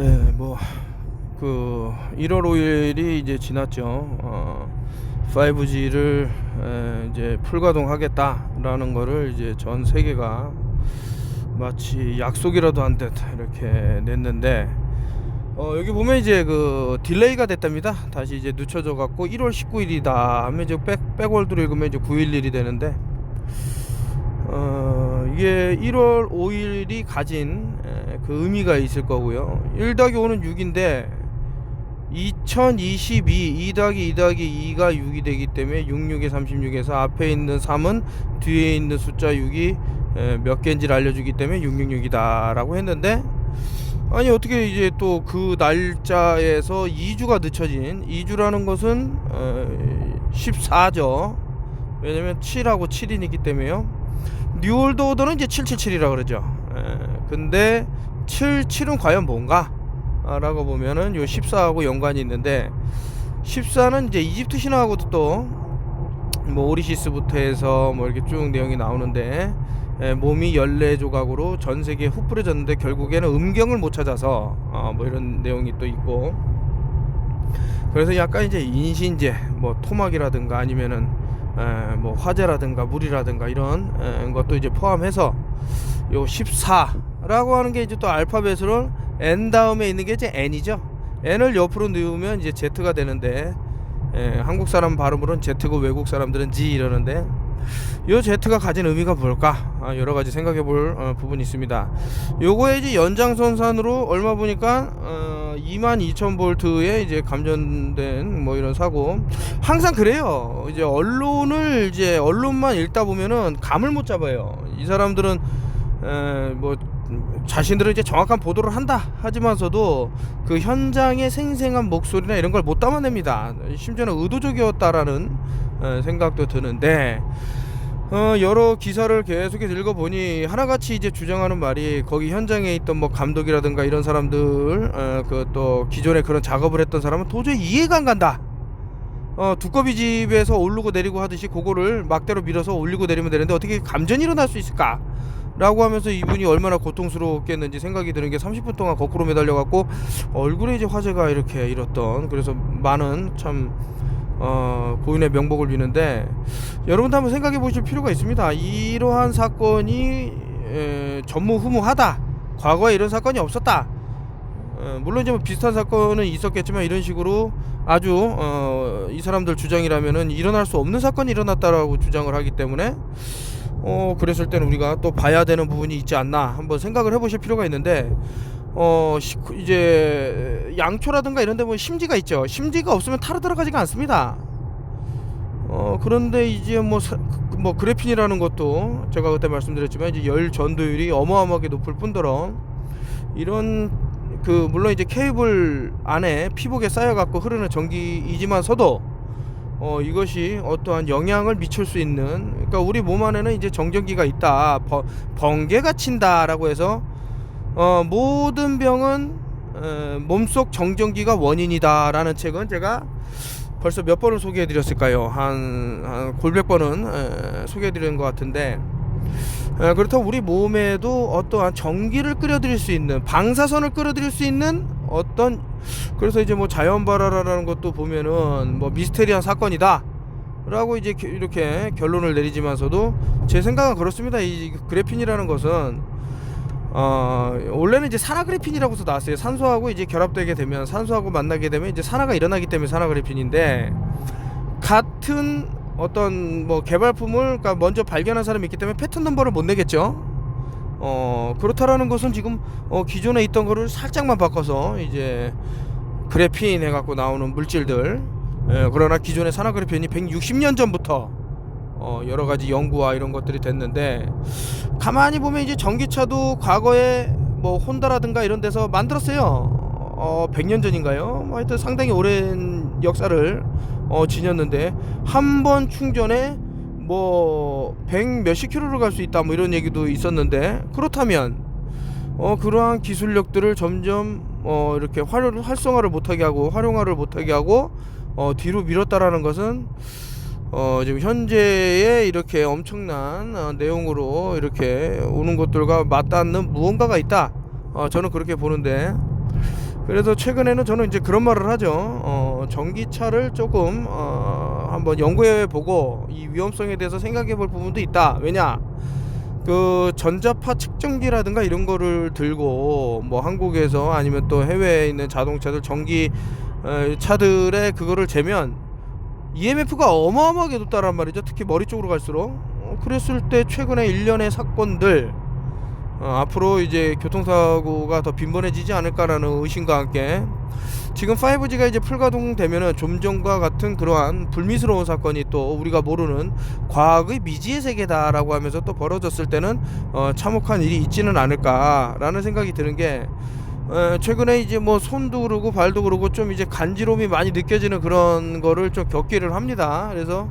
예, 그 1월 5일이 이제 지났죠. 5G를 이제 풀가동하겠다라는 거를 이제 전 세계가 마치 약속이라도 한 듯 이렇게 냈는데, 여기 보면 이제 그 딜레이가 됐답니다. 다시 이제 늦춰져 갖고 1월 19일이다 하면 이제 백월드로 읽으면 이제 911이 되는데, 이게 1월 5일이 가진 그 의미가 있을 거고요. 1 더하기 5는 6인데 2022 2 더하기 2 더하기 2가 6이 되기 때문에 66에 36에서 앞에 있는 3은 뒤에 있는 숫자 6이 몇 개인지를 알려주기 때문에 666이다 라고 했는데, 아니 어떻게 이제 또 그 날짜에서 2주가 늦춰진, 2주라는 것은 14죠. 왜냐면 7하고 7이기 때문에요. 뉴월드 오더는 이제 777이라 그러죠. 근데 77은 과연 뭔가? 라고 보면은 요 14하고 연관이 있는데, 14는 이제 이집트 신화하고도 또 뭐 오리시스부터 해서 뭐 이렇게 쭉 내용이 나오는데, 몸이 14조각으로 전 세계에 흩 뿌려졌는데 결국에는 음경을 못 찾아서 뭐 이런 내용이 또 있고, 그래서 약간 이제 인신제, 뭐 토막이라든가 아니면은 뭐 화재라든가 물이라든가 이런 것도 이제 포함해서 요 14라고 하는 게 이제 또 알파벳으로 N 다음에 있는 게 이제 N이죠. N을 옆으로 넣으면 이제 Z가 되는데, 한국 사람 발음으로는 Z고 외국 사람들은 G 이러는데, 요 Z가 가진 의미가 뭘까? 여러 가지 생각해 볼 부분이 있습니다. 요거에 이제 연장선상으로 얼마 보니까 22,000볼트에 이제 감전된 뭐 이런 사고. 항상 그래요. 이제 언론만 읽다 보면은 감을 못 잡아요. 이 사람들은 뭐 자신들은 이제 정확한 보도를 한다 하지만서도 그 현장의 생생한 목소리나 이런 걸 못 담아냅니다. 심지어는 의도적이었다라는 생각도 드는데, 여러 기사를 계속해서 읽어보니 하나같이 이제 주장하는 말이, 거기 현장에 있던 뭐 감독이라든가 이런 사람들, 그 또 기존에 그런 작업을 했던 사람은 도저히 이해가 안 간다. 두꺼비 집에서 오르고 내리고 하듯이 그거를 막대로 밀어서 올리고 내리면 되는데 어떻게 감전이 일어날 수 있을까? 라고 하면서 이분이 얼마나 고통스러웠겠는지 생각이 드는 게, 30분 동안 거꾸로 매달려 갖고 얼굴에 이제 화제가 이렇게 일었던, 그래서 많은 참 고인의 명복을 비는데, 여러분도 한번 생각해 보실 필요가 있습니다. 이러한 사건이 전무후무하다, 과거에 이런 사건이 없었다, 물론 이제 뭐 비슷한 사건은 있었겠지만 이런 식으로 아주 이 사람들 주장이라면은 일어날 수 없는 사건이 일어났다라고 주장을 하기 때문에, 그랬을 때는 우리가 또 봐야 되는 부분이 있지 않나 한번 생각을 해보실 필요가 있는데, 이제 양초라든가 이런 데 보면 심지가 있죠. 심지가 없으면 타로 들어가지가 않습니다. 그런데 이제 뭐 그래핀이라는 것도 제가 그때 말씀드렸지만 이제 열 전도율이 어마어마하게 높을 뿐더러, 이런 물론 이제 케이블 안에 피복에 쌓여갖고 흐르는 전기이지만서도 이것이 어떠한 영향을 미칠 수 있는, 그러니까 우리 몸 안에는 이제 정전기가 있다, 번개가 친다라고 해서 모든 병은 몸속 정전기가 원인이다라는 책은 제가 벌써 몇 번을 소개해 드렸을까요? 한 골백 번은 소개해 드린 것 같은데, 그렇다고 우리 몸에도 어떠한 전기를 끌어들일 수 있는, 방사선을 끌어들일 수 있는 어떤, 그래서 이제 뭐 자연발화라는 것도 보면은 뭐 미스테리한 사건이다 라고 이제 이렇게 결론을 내리지만서도, 제 생각은 그렇습니다. 이 그래핀이라는 것은 원래는 이제 산화그래핀이라고서 나왔어요. 산소하고 이제 결합되게 되면, 산소하고 만나게 되면 이제 산화가 일어나기 때문에 산화그래핀인데, 같은 어떤 뭐 개발품을 그러니까 먼저 발견한 사람이 있기 때문에 패턴 넘버를 못 내겠죠. 그렇다라는 것은 지금 기존에 있던 거를 살짝만 바꿔서 이제 그래핀 해갖고 나오는 물질들, 그러나 기존의 산화그래핀이 160년 전부터 여러 가지 연구와 이런 것들이 됐는데, 가만히 보면 이제 전기차도 과거에 뭐 혼다라든가 이런 데서 만들었어요. 100년 전인가요? 뭐 하여튼 상당히 오랜 역사를 지녔는데, 한 번 충전에 뭐 100 몇십 킬로를 갈 수 있다 뭐 이런 얘기도 있었는데, 그렇다면 그러한 기술력들을 점점 이렇게 활성화를 못하게 하고 활용화를 못하게 하고 뒤로 밀었다라는 것은, 지금 현재의 이렇게 엄청난 내용으로 이렇게 오는 것들과 맞닿는 무언가가 있다, 저는 그렇게 보는데, 그래서 최근에는 저는 이제 그런 말을 하죠. 전기차를 조금 한번 연구해 보고 이 위험성에 대해서 생각해 볼 부분도 있다. 왜냐? 그 전자파 측정기라든가 이런 거를 들고 뭐 한국에서 아니면 또 해외에 있는 자동차들 전기 차들의 그거를 재면 EMF가 어마어마하게 높다란 말이죠. 특히 머리 쪽으로 갈수록. 그랬을 때 최근에 일련의 사건들 앞으로 이제 교통사고가 더 빈번해지지 않을까라는 의심과 함께 지금 5G가 이제 풀가동되면은 좀 전과 같은 그러한 불미스러운 사건이 또 우리가 모르는 과학의 미지의 세계다라고 하면서 또 벌어졌을 때는 참혹한 일이 있지는 않을까라는 생각이 드는 게 최근에 이제 뭐 손도 그러고 발도 그러고 좀 이제 간지러움이 많이 느껴지는 그런 거를 좀 겪기를 합니다. 그래서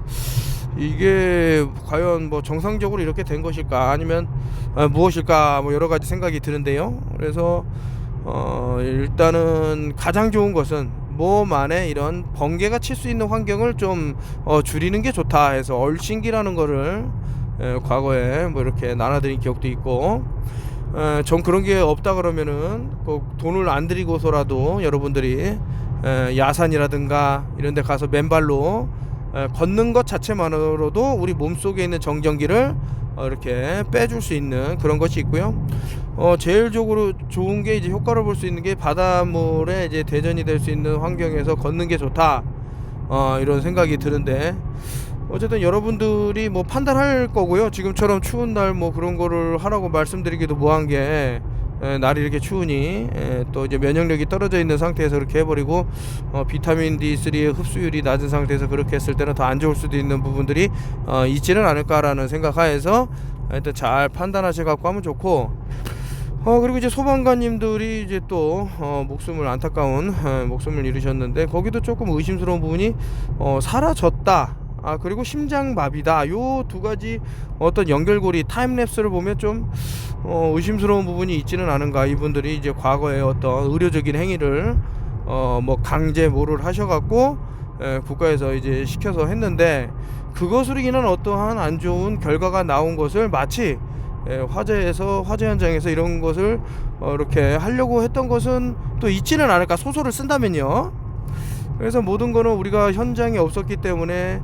이게 과연 뭐 정상적으로 이렇게 된 것일까 아니면 무엇일까 뭐 여러 가지 생각이 드는데요. 그래서 일단은 가장 좋은 것은 몸 안에 이런 번개가 칠 수 있는 환경을 좀 줄이는 게 좋다 해서 얼신기라는 거를 과거에 뭐 이렇게 나눠드린 기억도 있고 전 그런 게 없다 그러면은 꼭 돈을 안 들이고서라도 여러분들이 야산이라든가 이런 데 가서 맨발로 걷는 것 자체만으로도 우리 몸속에 있는 정전기를 이렇게 빼줄 수 있는 그런 것이 있고요. 제일 좋은 게 이제 효과를 볼 수 있는 게 바닷물에 이제 대전이 될 수 있는 환경에서 걷는 게 좋다. 이런 생각이 드는데 어쨌든 여러분들이 뭐 판단할 거고요. 지금처럼 추운 날 뭐 그런 거를 하라고 말씀드리기도 뭐한 게 날이 이렇게 추우니 또 이제 면역력이 떨어져 있는 상태에서 그렇게 해버리고 비타민 D3의 흡수율이 낮은 상태에서 그렇게 했을 때는 더 안 좋을 수도 있는 부분들이 있지는 않을까라는 생각하에서 일단 잘 판단하셔 갖고 하면 좋고 그리고 이제 소방관님들이 이제 또 목숨을 안타까운 목숨을 잃으셨는데 거기도 조금 의심스러운 부분이 사라졌다. 그리고 심장마비다. 요 두 가지 어떤 연결고리 타임랩스를 보면 좀 의심스러운 부분이 있지는 않은가. 이분들이 이제 과거에 어떤 의료적인 행위를 뭐 강제 모를 하셔갖고 국가에서 이제 시켜서 했는데 그것으로 인한 어떠한 안 좋은 결과가 나온 것을 마치 화재 현장에서 이런 것을 이렇게 하려고 했던 것은 또 있지는 않을까. 소설을 쓴다면요. 그래서 모든 거는 우리가 현장에 없었기 때문에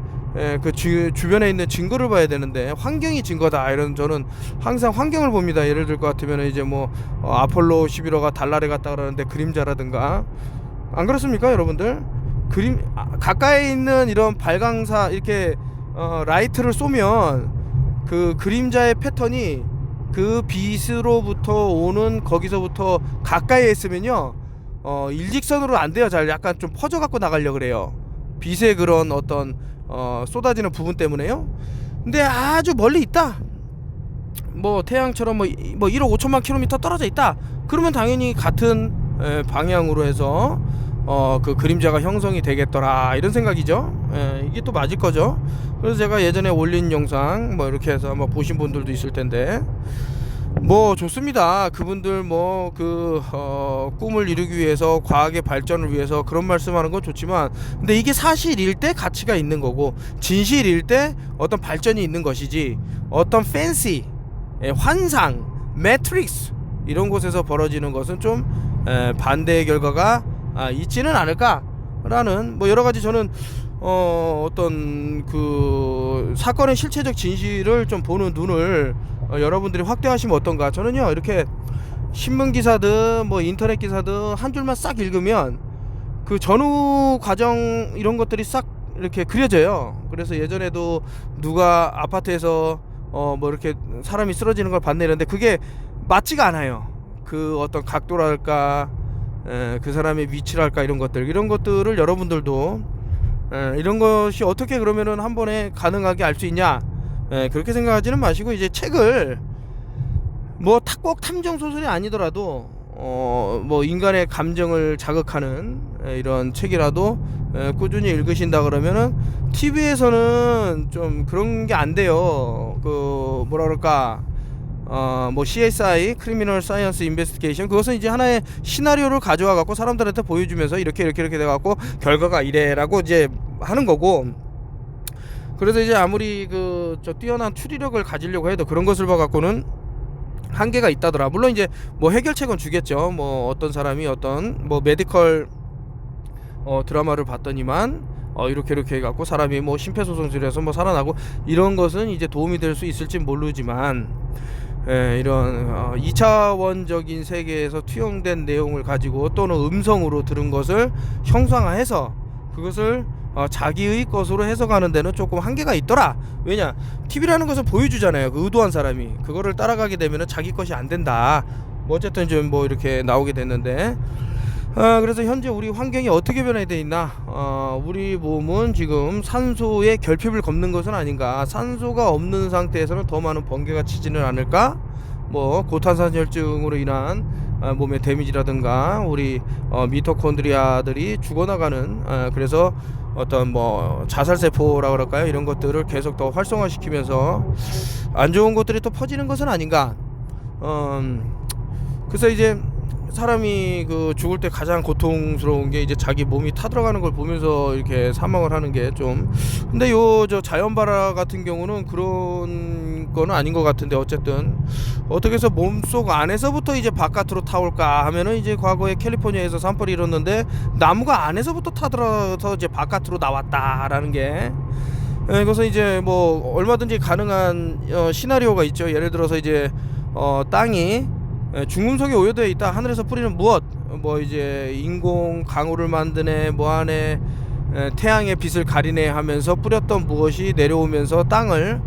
그 주변에 있는 증거를 봐야 되는데 환경이 증거다 이런 저는 항상 환경을 봅니다. 예를 들 것 같으면 이제 뭐 아폴로 11호가 달날에 갔다 그러는데 그림자라든가 안 그렇습니까 여러분들? 가까이 있는 이런 발광사 이렇게 라이트를 쏘면 그 그림자의 패턴이 그 빛으로부터 오는 거기서부터 가까이에 있으면요 일직선으로 안 돼요. 잘 약간 좀 퍼져 갖고 나가려고 그래요. 빛의 그런 어떤 쏟아지는 부분 때문에요. 근데 아주 멀리 있다. 뭐 태양처럼 뭐 1억 5천만 킬로미터 떨어져 있다. 그러면 당연히 같은 방향으로 해서 그 그림자가 형성이 되겠더라 이런 생각이죠. 이게 또 맞을 거죠. 그래서 제가 예전에 올린 영상 뭐 이렇게 해서 아마 보신 분들도 있을 텐데 뭐 좋습니다. 그분들 뭐 그 꿈을 이루기 위해서 과학의 발전을 위해서 그런 말씀하는 건 좋지만 근데 이게 사실일 때 가치가 있는 거고 진실일 때 어떤 발전이 있는 것이지 어떤 팬시 환상 매트릭스 이런 곳에서 벌어지는 것은 좀 반대의 결과가 있지는 않을까라는 뭐 여러 가지 저는 어떤 그 사건의 실체적 진실을 좀 보는 눈을 여러분들이 확대하시면 어떤가. 저는요 이렇게 신문 기사든 뭐 인터넷 기사든 한 줄만 싹 읽으면 그 전후 과정 이런 것들이 싹 이렇게 그려져요. 그래서 예전에도 누가 아파트에서 뭐 이렇게 사람이 쓰러지는 걸 봤네 이런데 그게 맞지가 않아요. 그 어떤 각도랄까 그 사람의 위치랄까 이런 것들을 여러분들도 이런 것이 어떻게 그러면은 한 번에 가능하게 알 수 있냐 그렇게 생각하지는 마시고 이제 책을 뭐 꼭 탐정 소설이 아니더라도 뭐 인간의 감정을 자극하는 이런 책이라도 꾸준히 읽으신다 그러면은 TV에서는 좀 그런 게 안 돼요. 그 뭐라 그럴까 뭐 CSI 크리미널 사이언스 인베스티게이션 그것은 이제 하나의 시나리오를 가져와 갖고 사람들한테 보여주면서 이렇게 돼 갖고 결과가 이래라고 이제 하는 거고 그래서 이제 아무리 저 뛰어난 추리력을 가지려고 해도 그런 것을 봐 갖고는 한계가 있다더라. 물론 이제 뭐 해결책은 주겠죠. 뭐 어떤 사람이 어떤 뭐 메디컬 드라마를 봤더니만 이렇게 해갖고 사람이 뭐 심폐소생술에서 뭐 살아나고 이런 것은 이제 도움이 될 수 있을지 모르지만, 이런 2차원적인 세계에서 투영된 내용을 가지고 또는 음성으로 들은 것을 형상화해서 그것을 자기의 것으로 해석하는 데는 조금 한계가 있더라. 왜냐, TV라는 것을 보여주잖아요. 그 의도한 사람이 그거를 따라가게 되면은 자기 것이 안 된다. 뭐 어쨌든 좀 뭐 이렇게 나오게 됐는데, 그래서 현재 우리 환경이 어떻게 변화되어 있나? 우리 몸은 지금 산소의 결핍을 걷는 것은 아닌가? 산소가 없는 상태에서는 더 많은 번개가 치지는 않을까? 뭐 고탄산혈증으로 인한 몸의 데미지라든가 우리 미토콘드리아들이 죽어나가는, 그래서 어떤 뭐 자살세포라 그럴까요? 이런 것들을 계속 더 활성화시키면서 안 좋은 것들이 또 퍼지는 것은 아닌가? 그래서 이제 사람이 그 죽을 때 가장 고통스러운 게 이제 자기 몸이 타들어가는 걸 보면서 이렇게 사망을 하는 게 좀, 근데 저 자연발화 같은 경우는 그런 거는 아닌 것 같은데, 어쨌든 어떻게 해서 몸속 안에서부터 이제 바깥으로 타올까 하면은 이제 과거에 캘리포니아에서 산불이 일었는데 나무가 안에서부터 타들어서 이제 바깥으로 나왔다라는 게, 그래서 이제 뭐 얼마든지 가능한 시나리오가 있죠. 예를 들어서 이제 땅이 중금속이 오염되어 있다. 하늘에서 뿌리는 무엇? 뭐 이제 인공 강우를 만드네, 뭐 안에 태양의 빛을 가리네 하면서 뿌렸던 무엇이 내려오면서 땅을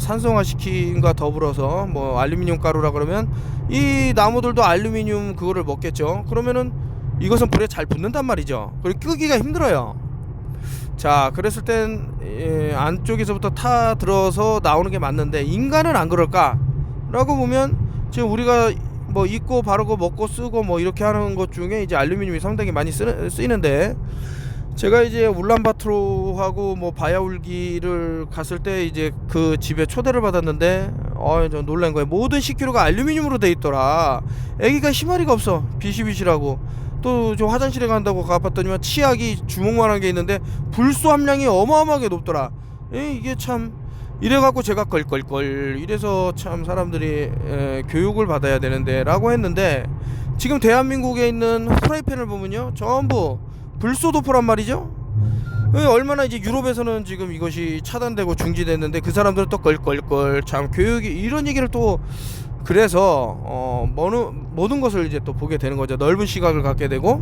산성화시킨과 더불어서 뭐 알루미늄 가루라 그러면 이 나무들도 알루미늄 그거를 먹겠죠. 그러면은 이것은 불에 잘 붙는단 말이죠. 그리고 끄기가 힘들어요. 자, 그랬을 땐 안쪽에서부터 타 들어서 나오는 게 맞는데 인간은 안 그럴까? 라고 보면 지금 우리가 뭐 입고 바르고 먹고 쓰고 뭐 이렇게 하는 것 중에 이제 알루미늄이 상당히 많이 쓰이는데, 제가 이제 울란바토르하고 뭐 바야울기를 갔을 때 이제 그 집에 초대를 받았는데 저 놀란 거예요. 모든 식기류가 알루미늄으로 돼 있더라. 애기가 희마리가 없어. 비실비실하고. 또 저 화장실에 간다고 가봤더니만 치약이 주먹만한 게 있는데 불소 함량이 어마어마하게 높더라. 이게 참, 이래갖고 제가 껄껄껄 이래서 참 사람들이 교육을 받아야 되는데 라고 했는데, 지금 대한민국에 있는 프라이팬을 보면요 전부 불소도포란 말이죠. 얼마나 이제 유럽에서는 지금 이것이 차단되고 중지됐는데 그 사람들은 또 껄껄껄 참 교육이 이런 얘기를 또, 그래서 모든 것을 이제 또 보게 되는 거죠. 넓은 시각을 갖게 되고,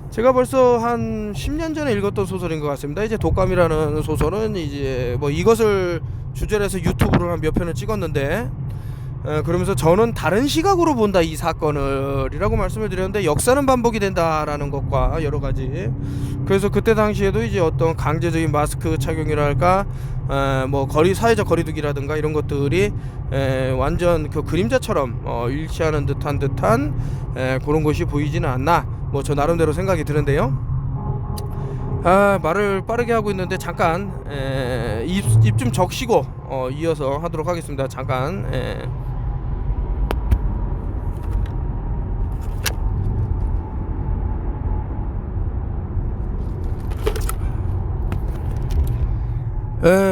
제가 벌써 한 10년 전에 읽었던 소설인 것 같습니다. 이제 독감이라는 소설은 이제 뭐 이것을 주제로 해서 유튜브를 한 몇 편을 찍었는데, 그러면서 저는 다른 시각으로 본다 이 사건을 이라고 말씀을 드렸는데, 역사는 반복이 된다라는 것과 여러 가지, 그래서 그때 당시에도 이제 어떤 강제적인 마스크 착용이랄까, 뭐 사회적 거리두기라든가 이런 것들이 완전 그 그림자처럼 일치하는 듯한 그런 것이 보이지는 않나, 뭐 저 나름대로 생각이 드는데요. 말을 빠르게 하고 있는데 잠깐 입 좀 적시고 이어서 하도록 하겠습니다. 잠깐.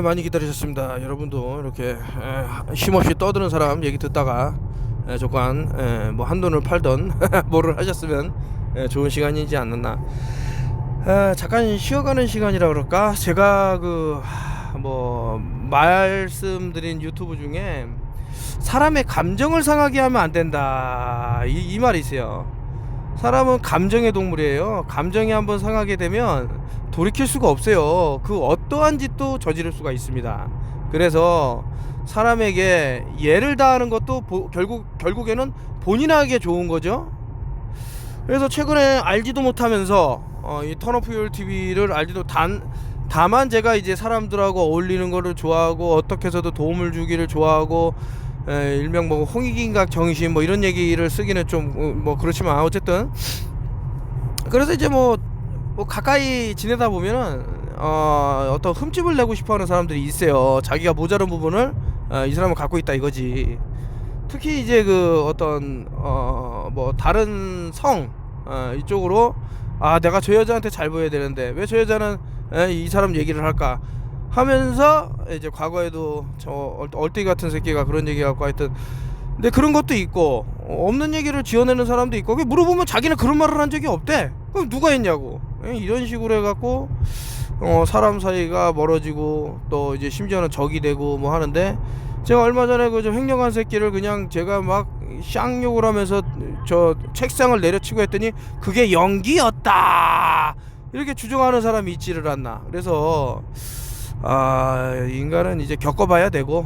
많이 기다리셨습니다. 여러분도 이렇게 쉼없이 떠드는 사람 얘기 듣다가 조금 뭐 한돈을 팔던 뭐를 하셨으면 좋은 시간이지 않았나. 잠깐 쉬어가는 시간이라 그럴까. 제가 뭐 말씀드린 유튜브 중에 사람의 감정을 상하게 하면 안 된다 이 말이 있어요. 사람은 감정의 동물이에요. 감정이 한번 상하게 되면 돌이킬 수가 없어요. 그 어떠한 짓도 저지를 수가 있습니다. 그래서 사람에게 예를 다하는 것도 결국에는 본인에게 좋은 거죠. 그래서 최근에 알지도 못하면서 이 턴오프율 TV를 알지도 다만 제가 이제 사람들하고 어울리는 거를 좋아하고 어떻게 해서도 도움을 주기를 좋아하고, 일명 뭐 홍익인각 정신 뭐 이런 얘기를 쓰기는 좀 뭐 그렇지만 어쨌든, 그래서 이제 뭐 가까이 지내다 보면은 어떤 흠집을 내고 싶어하는 사람들이 있어요. 자기가 모자른 부분을 이 사람은 갖고 있다 이거지. 특히 이제 그 어떤 뭐 다른 성 이쪽으로 내가 저 여자한테 잘 보여야 되는데 왜 저 여자는 이 사람 얘기를 할까 하면서, 이제 과거에도 저 얼떼기 같은 새끼가 그런 얘기 갖고 하여튼 근데 그런 것도 있고 없는 얘기를 지어내는 사람도 있고 물어보면 자기는 그런 말을 한 적이 없대. 그럼 누가 했냐고. 이런 식으로 해갖고 사람 사이가 멀어지고 또 이제 심지어는 적이 되고 뭐 하는데, 제가 얼마 전에 그 좀 횡령한 새끼를 그냥 제가 막 쌍욕을 하면서 저 책상을 내려치고 했더니 그게 연기였다 이렇게 주장하는 사람이 있지를 않나. 그래서 인간은 이제 겪어봐야 되고,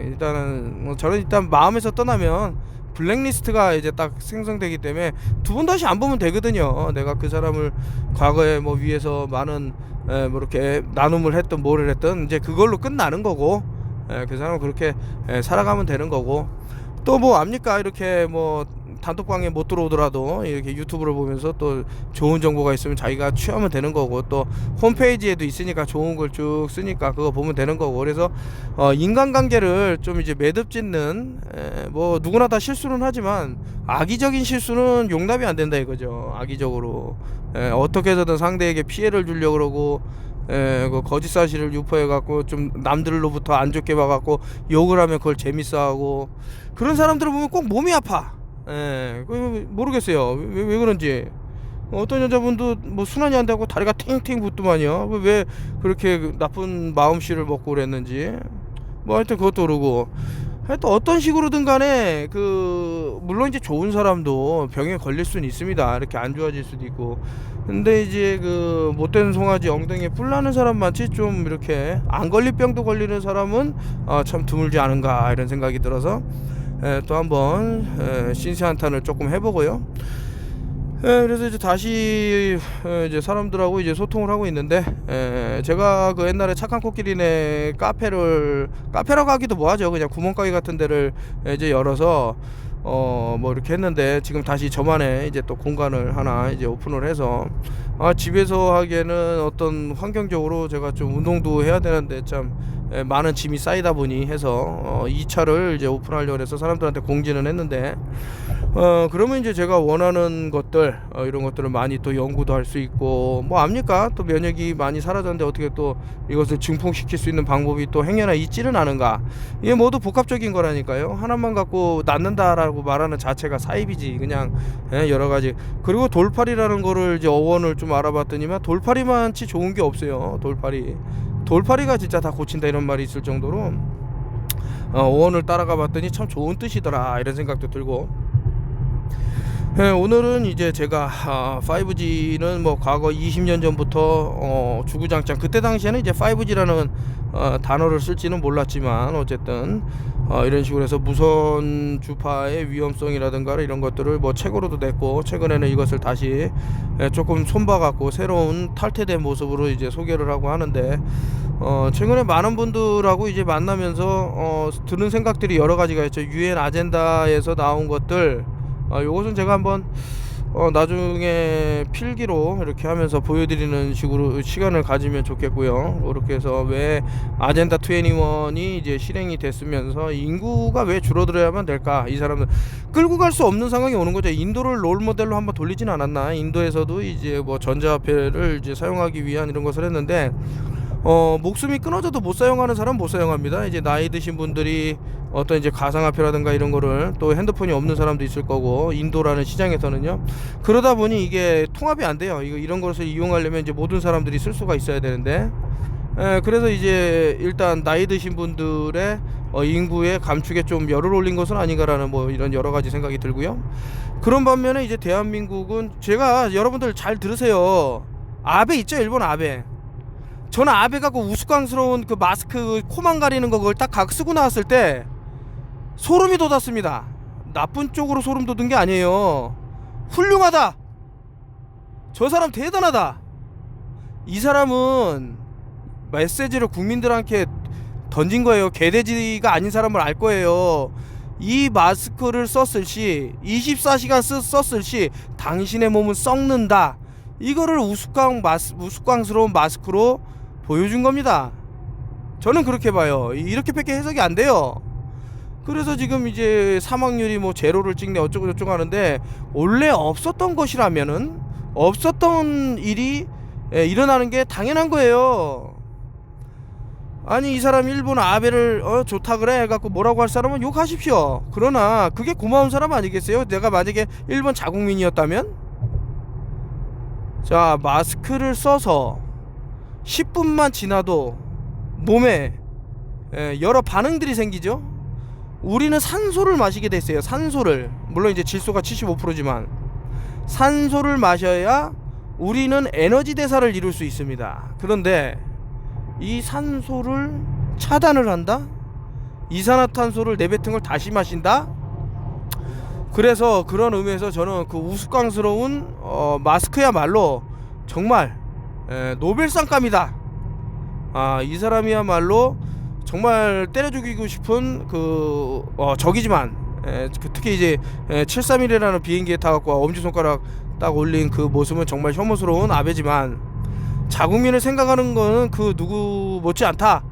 일단은 뭐 저는 일단 마음에서 떠나면 블랙리스트가 이제 딱 생성되기 때문에 두 번 다시 안 보면 되거든요. 내가 그 사람을 과거에 뭐 위해서 많은 뭐 이렇게 나눔을 했던 뭐를 했던 이제 그걸로 끝나는 거고, 그 사람은 그렇게 살아가면 되는 거고, 또 뭐 압니까? 이렇게 뭐 단톡방에 못 들어오더라도 이렇게 유튜브를 보면서 또 좋은 정보가 있으면 자기가 취하면 되는 거고, 또 홈페이지에도 있으니까 좋은 걸 쭉 쓰니까 그거 보면 되는 거고. 그래서 인간관계를 좀 이제 매듭짓는, 뭐 누구나 다 실수는 하지만 악의적인 실수는 용납이 안 된다 이거죠. 악의적으로 어떻게 해서든 상대에게 피해를 주려고 그러고, 그 거짓 사실을 유포해 갖고 좀 남들로부터 안 좋게 봐 갖고 욕을 하면 그걸 재밌어하고, 그런 사람들을 보면 꼭 몸이 아파. 모르겠어요. 왜 그런지. 어떤 여자분도 뭐 순환이 안 되고 다리가 탱탱 붙더만요. 왜 그렇게 나쁜 마음씨를 먹고 그랬는지. 뭐 하여튼 그것도 그러고, 하여튼 어떤 식으로든 간에 물론 이제 좋은 사람도 병에 걸릴 수는 있습니다. 이렇게 안 좋아질 수도 있고. 근데 이제 못된 송아지 엉덩이에 뿔 나는 사람 많지, 좀 이렇게 안 걸릴 병도 걸리는 사람은 참 드물지 않은가 이런 생각이 들어서 또 한번 신세한탄을 조금 해보고요. 그래서 이제 다시 이제 사람들하고 이제 소통을 하고 있는데, 제가 그 옛날에 착한 코끼리네 카페라고 하기도 뭐하죠. 그냥 구멍가게 같은 데를 이제 열어서 뭐 이렇게 했는데, 지금 다시 저만의 이제 또 공간을 하나 이제 오픈을 해서 집에서 하기에는 어떤 환경적으로 제가 좀 운동도 해야 되는데 참 많은 짐이 쌓이다 보니 해서 2차를 이제 오픈하려고 해서 사람들한테 공지는 했는데, 그러면 이제 제가 원하는 것들 이런 것들을 많이 또 연구도 할 수 있고, 뭐 압니까? 또 면역이 많이 사라졌는데 어떻게 또 이것을 증폭시킬 수 있는 방법이 또 행여나 있지는 않은가. 이게 모두 복합적인 거라니까요. 하나만 갖고 낫는다라고 말하는 자체가 사입이지, 그냥 여러 가지. 그리고 돌팔이라는 거를 이제 어원을 좀 알아봤더니만 돌팔이만치 좋은 게 없어요. 돌팔이가 진짜 다 고친다 이런 말이 있을 정도로 어원을 따라가 봤더니 참 좋은 뜻이더라 이런 생각도 들고. 오늘은 이제 제가 5G는 뭐 과거 20년 전부터 주구장창, 그때 당시에는 이제 5G라는 단어를 쓸지는 몰랐지만 어쨌든 이런 식으로 해서 무선 주파의 위험성이라든가 이런 것들을 뭐 책으로도 냈고, 최근에는 이것을 다시 조금 손봐갖고 새로운 탈퇴된 모습으로 이제 소개를 하고 하는데, 최근에 많은 분들하고 이제 만나면서 드는 생각들이 여러 가지가 있죠. 유엔 아젠다에서 나온 것들, 요것은 제가 한번 나중에 필기로 이렇게 하면서 보여드리는 식으로 시간을 가지면 좋겠고요. 그렇게 해서 왜 아젠다 21이 이제 실행이 됐으면서 인구가 왜 줄어들어야만 될까? 이 사람들 끌고 갈 수 없는 상황이 오는 거죠. 인도를 롤 모델로 한번 돌리진 않았나? 인도에서도 이제 뭐 전자화폐를 이제 사용하기 위한 이런 것을 했는데, 목숨이 끊어져도 못 사용하는 사람 못 사용합니다. 이제 나이 드신 분들이 어떤 이제 가상화폐라든가 이런 거를, 또 핸드폰이 없는 사람도 있을 거고, 인도라는 시장에서는요. 그러다 보니 이게 통합이 안 돼요. 이런 것을 이용하려면 이제 모든 사람들이 쓸 수가 있어야 되는데, 그래서 이제 일단 나이 드신 분들의 인구의 감축에 좀 열을 올린 것은 아닌가라는 뭐 이런 여러 가지 생각이 들고요. 그런 반면에 이제 대한민국은, 제가 여러분들 잘 들으세요. 아베 있죠, 일본 아베. 저는 아베 갖고 우스꽝스러운 그 마스크 코만 가리는 거 그걸 딱 쓰고 나왔을 때 소름이 돋았습니다. 나쁜 쪽으로 소름 돋은 게 아니에요. 훌륭하다. 저 사람 대단하다. 이 사람은 메시지를 국민들한테 던진 거예요. 개돼지가 아닌 사람을 알 거예요. 이 마스크를 썼을 시, 24시간 썼을 시 당신의 몸은 썩는다. 이거를 우스꽝스러운 마스크로 보여준 겁니다. 저는 그렇게 봐요. 이렇게밖에 해석이 안 돼요. 그래서 지금 이제 사망률이 뭐 제로를 찍네 어쩌고 저쩌고 하는데, 원래 없었던 것이라면은 없었던 일이 일어나는 게 당연한 거예요. 아니 이 사람 일본 아베를 좋다 그래 해갖고 뭐라고 할 사람은 욕하십시오. 그러나 그게 고마운 사람 아니겠어요? 내가 만약에 일본 자국민이었다면, 자 마스크를 써서 10분만 지나도 몸에 여러 반응들이 생기죠. 우리는 산소를 마시게 됐어요. 산소를, 물론 이제 질소가 75%지만 산소를 마셔야 우리는 에너지 대사를 이룰 수 있습니다. 그런데 이 산소를 차단을 한다? 이산화탄소를 내뱉은 걸 다시 마신다? 그래서 그런 의미에서 저는 그 우스꽝스러운 마스크야말로 정말 노벨상감이다. 이 사람이야말로 정말 때려 죽이고 싶은 적이지만, 특히 이제 731이라는 비행기에 타갖고 엄지손가락 딱 올린 그 모습은 정말 혐오스러운 아베지만, 자국민을 생각하는 거는 그 누구 못지 않다.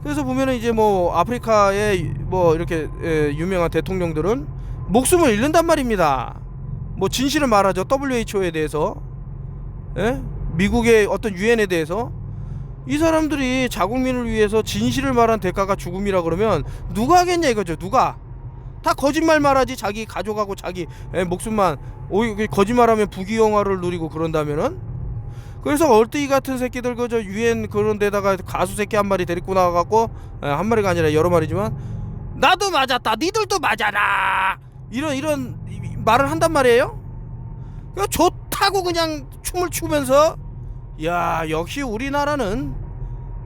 그래서 보면은 이제 뭐 아프리카의 뭐 이렇게 유명한 대통령들은 목숨을 잃는단 말입니다. 뭐 진실을 말하죠. WHO에 대해서, 미국의 어떤 유엔에 대해서. 이 사람들이 자국민을 위해서 진실을 말한 대가가 죽음이라 그러면 누가 하겠냐 이거죠. 누가? 다 거짓말 말하지. 자기 가족하고 자기 목숨만, 거짓말하면 부귀영화를 누리고 그런다면은. 그래서 얼뜨기 같은 새끼들 그저 유엔 그런 데다가 가수 새끼 한 마리 데리고 나와갖고, 한 마리가 아니라 여러 마리지만, 나도 맞았다 니들도 맞아라 이런 말을 한단 말이에요. 그냥 좋다고 그냥 춤을 추면서, 야 역시 우리나라는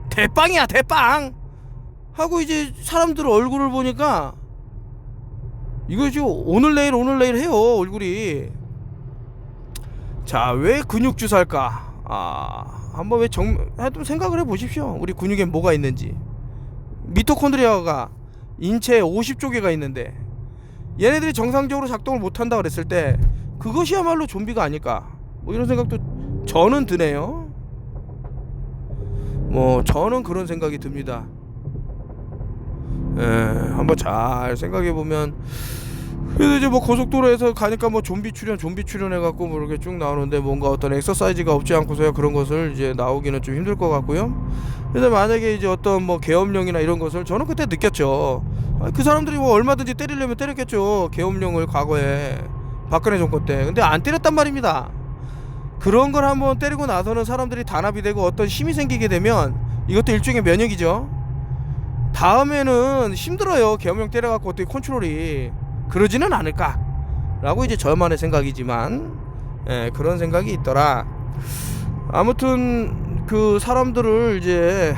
대빵이야 대빵 하고 이제 사람들 얼굴을 보니까 이거 지금 오늘 내일 해요 얼굴이. 자, 왜 근육주 살까? 한번 하여튼 생각을 해보십시오. 우리 근육에 뭐가 있는지. 미토콘드리아가 인체에 50조개가 있는데 얘네들이 정상적으로 작동을 못한다 그랬을 때 그것이야말로 좀비가 아닐까, 뭐 이런 생각도 저는 드네요. 뭐 저는 그런 생각이 듭니다. 한번 잘 생각해보면, 그래서 이제 뭐 고속도로에서 가니까 뭐 좀비 출연 해갖고 뭐 이렇게 쭉 나오는데 뭔가 어떤 엑서사이즈가 없지 않고서야 그런 것을 이제 나오기는 좀 힘들 것 같고요. 그래서 만약에 이제 어떤 뭐 계엄령이나 이런 것을 저는 그때 느꼈죠. 그 사람들이 뭐 얼마든지 때리려면 때렸겠죠. 계엄령을 과거에 박근혜 정권 때. 근데 안 때렸단 말입니다. 그런 걸 한번 때리고 나서는 사람들이 단합이 되고 어떤 힘이 생기게 되면 이것도 일종의 면역이죠. 다음에는 힘들어요. 계엄령 때려갖고 어떻게 컨트롤이. 그러지는 않을까 라고 이제 저만의 생각이지만, 그런 생각이 있더라. 아무튼 그 사람들을 이제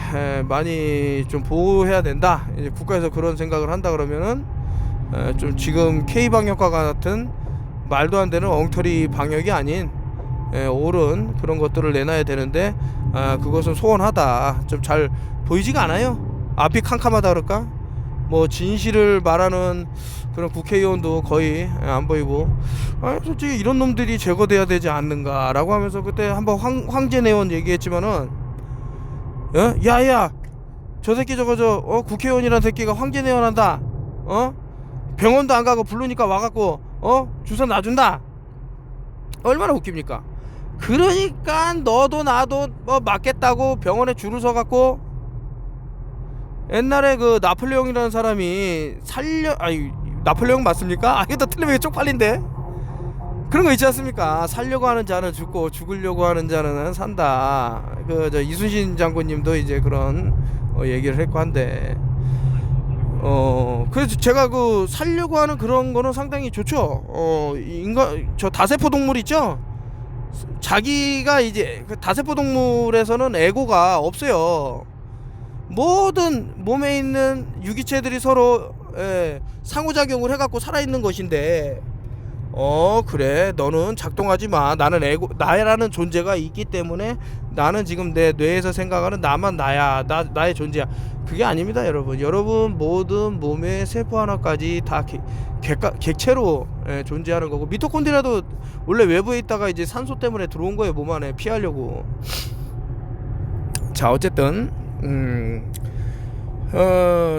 많이 좀 보호해야 된다. 이제 국가에서 그런 생각을 한다 그러면은 좀 지금 K방역과 같은 말도 안 되는 엉터리 방역이 아닌 옳은 그런 것들을 내놔야 되는데, 그것은 소원하다. 좀 잘 보이지가 않아요. 앞이 캄캄하다 그럴까? 뭐 진실을 말하는 그런 국회의원도 거의 안 보이고, 솔직히 이런 놈들이 제거돼야 되지 않는가라고 하면서 그때 한번 황제내원 얘기했지만은, 야야 저 새끼 저거 국회의원이란 새끼가 황제내원 한다, 병원도 안 가고 부르니까 와갖고 주사 놔준다. 얼마나 웃깁니까? 그러니까 너도 나도 뭐 맞겠다고 병원에 줄을 서갖고, 옛날에 그 나폴레옹이라는 사람이 나폴레옹 맞습니까? 이거 또 틀리면 쪽팔린데. 그런 거 있지 않습니까? 살려고 하는 자는 죽고 죽으려고 하는 자는 산다. 저 이순신 장군님도 이제 그런 얘기를 했고 한데, 그래서 제가 그 살려고 하는 그런 거는 상당히 좋죠. 저 다세포 동물 있죠? 자기가 이제 그 다세포 동물에서는 에고가 없어요. 모든 몸에 있는 유기체들이 서로 상호작용을 해갖고 살아있는 것인데, 그래 너는 작동하지마. 나는 나라는 존재가 있기 때문에 나는 지금 내 뇌에서 생각하는 나만 나야. 나의 존재야. 그게 아닙니다 여러분. 모든 몸의 세포 하나까지 다 객체로 존재하는 거고, 미토콘드리아도 원래 외부에 있다가 이제 산소 때문에 들어온 거예요. 몸 안에 피하려고. 자, 어쨌든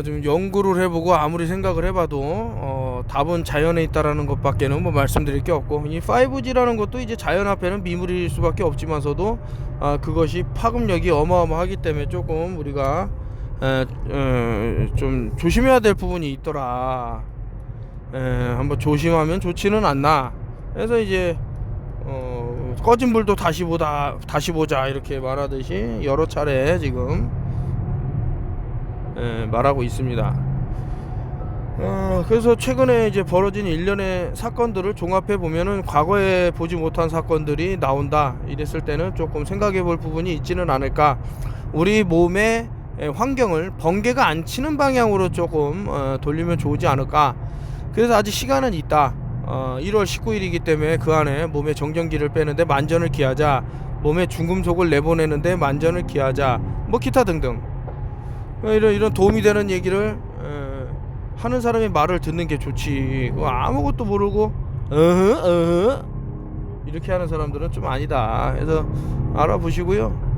좀 연구를 해보고 아무리 생각을 해봐도 답은 자연에 있다라는 것밖에는 뭐 말씀드릴 게 없고, 이 5G라는 것도 이제 자연 앞에는 미물일 수밖에 없지만서도 그것이 파급력이 어마어마하기 때문에 조금 우리가 좀 조심해야 될 부분이 있더라. 한번 조심하면 좋지는 않나. 그래서 이제 꺼진 불도 다시 보자 이렇게 말하듯이 여러 차례 지금 말하고 있습니다. 그래서 최근에 이제 벌어진 일련의 사건들을 종합해 보면은 과거에 보지 못한 사건들이 나온다. 이랬을 때는 조금 생각해 볼 부분이 있지는 않을까. 우리 몸의 환경을 번개가 안 치는 방향으로 조금 돌리면 좋지 않을까. 그래서 아직 시간은 있다. 1월 19일이기 때문에 그 안에 몸에 정전기를 빼는데 만전을 기하자, 몸에 중금속을 내보내는데 만전을 기하자, 뭐 기타 등등 이런 도움이 되는 얘기를 하는 사람의 말을 듣는 게 좋지. 아무것도 모르고 이렇게 하는 사람들은 좀 아니다. 그래서 알아보시고요.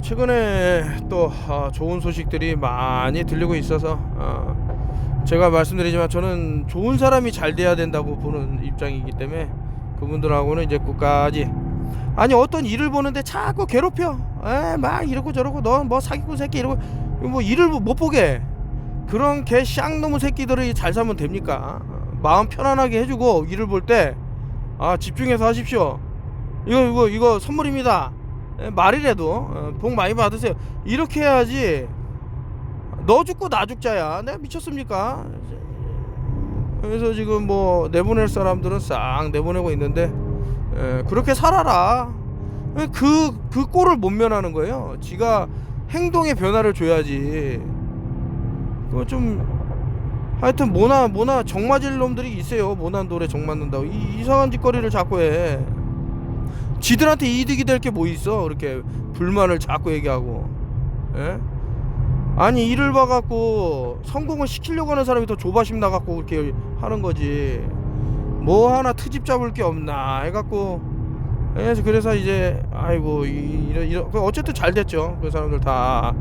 최근에 또 좋은 소식들이 많이 들리고 있어서 제가 말씀드리지만 저는 좋은 사람이 잘 돼야 된다고 보는 입장이기 때문에 그분들하고는 이제 끝까지. 아니 어떤 일을 보는데 자꾸 괴롭혀. 막 이러고 저러고 너 뭐 사기꾼 새끼 이러고 뭐 일을 못 보게. 그런 개 쌍놈의 새끼들이 잘 살면 됩니까? 마음 편안하게 해주고 일을 볼 때 집중해서 하십시오. 이거 선물입니다. 말이라도 복 많이 받으세요. 이렇게 해야지. 너 죽고 나 죽자야. 내가 미쳤습니까? 그래서 지금 뭐 내보낼 사람들은 싹 내보내고 있는데 그렇게 살아라. 그 꼴을 못 면하는 거예요. 지가 행동의 변화를 줘야지. 그거 좀 하여튼 모나 정 맞을 놈들이 있어요. 모난 돌에 정 맞는다고 이상한 짓거리를 자꾸 해. 지들한테 이득이 될 게 뭐 있어? 그렇게 불만을 자꾸 얘기하고. 아니 일을 봐갖고 성공을 시키려고 하는 사람이 더 조바심 나갖고 그렇게 하는 거지. 뭐 하나 트집 잡을 게 없나 해갖고. 그래서 이제 아이고 이런 어쨌든 잘 됐죠. 그 사람들 다.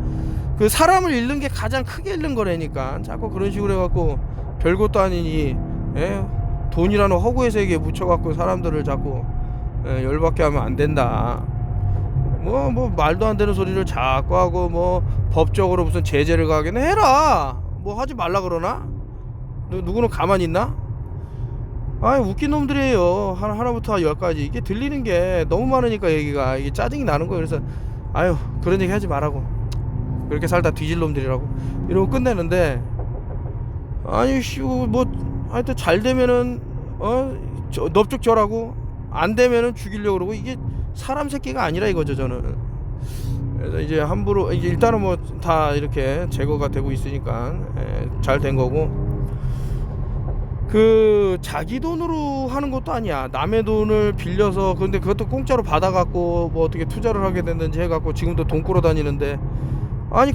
그 사람을 잃는 게 가장 크게 잃는 거라니까. 자꾸 그런 식으로 해갖고 별것도 아니니 돈이라는 허구의 세계에 묻혀갖고 사람들을 자꾸 열받게 하면 안 된다. 뭐 말도 안 되는 소리를 자꾸 하고 뭐 법적으로 무슨 제재를 가게는 해라. 뭐 하지 말라 그러나? 누구는 가만히 있나? 웃긴 놈들이에요. 하나부터 열까지 이게 들리는 게 너무 많으니까 얘기가 이게 짜증이 나는 거예요. 그래서 그런 얘기 하지 말라고. 그렇게 살다 뒤질 놈들이라고 이러고 끝내는데, 뭐 하여튼 잘 되면은 넙죽절하고 안 되면은 죽이려고 그러고. 이게 사람 새끼가 아니라 이거죠 저는. 그래서 이제 함부로 이제 일단은 뭐 다 이렇게 제거가 되고 있으니까 잘 된 거고. 그 자기 돈으로 하는 것도 아니야. 남의 돈을 빌려서, 근데 그것도 공짜로 받아갖고 뭐 어떻게 투자를 하게 됐는지 해갖고 지금도 돈 꾸러 다니는데,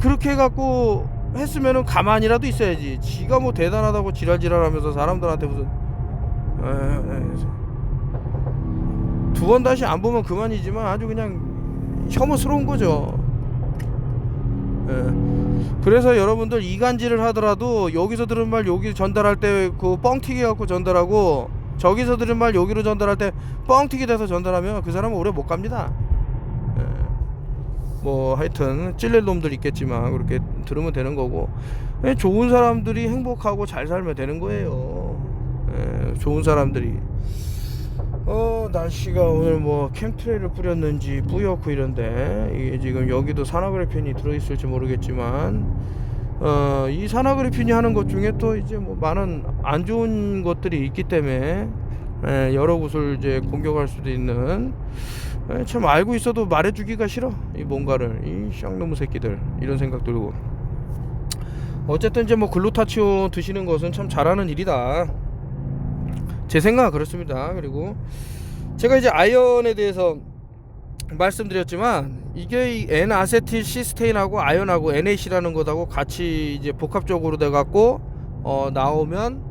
그렇게 해갖고 했으면은 가만히라도 있어야지. 지가 뭐 대단하다고 지랄하면서 사람들한테 무슨 두 번 다시 안 보면 그만이지만 아주 그냥 혐오스러운 거죠. 그래서 여러분들 이간질을 하더라도 여기서 들은 말 여기 전달할 때 그 뻥튀기 갖고 전달하고, 저기서 들은 말 여기로 전달할 때 뻥튀기 돼서 전달하면 그 사람은 오래 못 갑니다. 뭐 하여튼 찔릴 놈들 있겠지만 그렇게 들으면 되는 거고, 좋은 사람들이 행복하고 잘 살면 되는 거예요. 좋은 사람들이. 날씨가 오늘 뭐 캠트레이를 뿌렸는지 뿌옇고 이런데, 이게 지금 여기도 산화그래핀이 들어있을지 모르겠지만 이 산화그래핀이 하는 것 중에 또 이제 뭐 많은 안 좋은 것들이 있기 때문에 여러 곳을 이제 공격할 수도 있는. 참 알고 있어도 말해주기가 싫어 이 뭔가를, 이 쌍놈의 새끼들, 이런 생각 들고. 어쨌든 이제 뭐 글루타치온 드시는 것은 참 잘하는 일이다, 제 생각은 그렇습니다. 그리고 제가 이제 아연에 대해서 말씀드렸지만, 이게 이 N아세틸 시스테인하고 아연하고 NAC라는 것하고 같이 이제 복합적으로 돼 갖고 나오면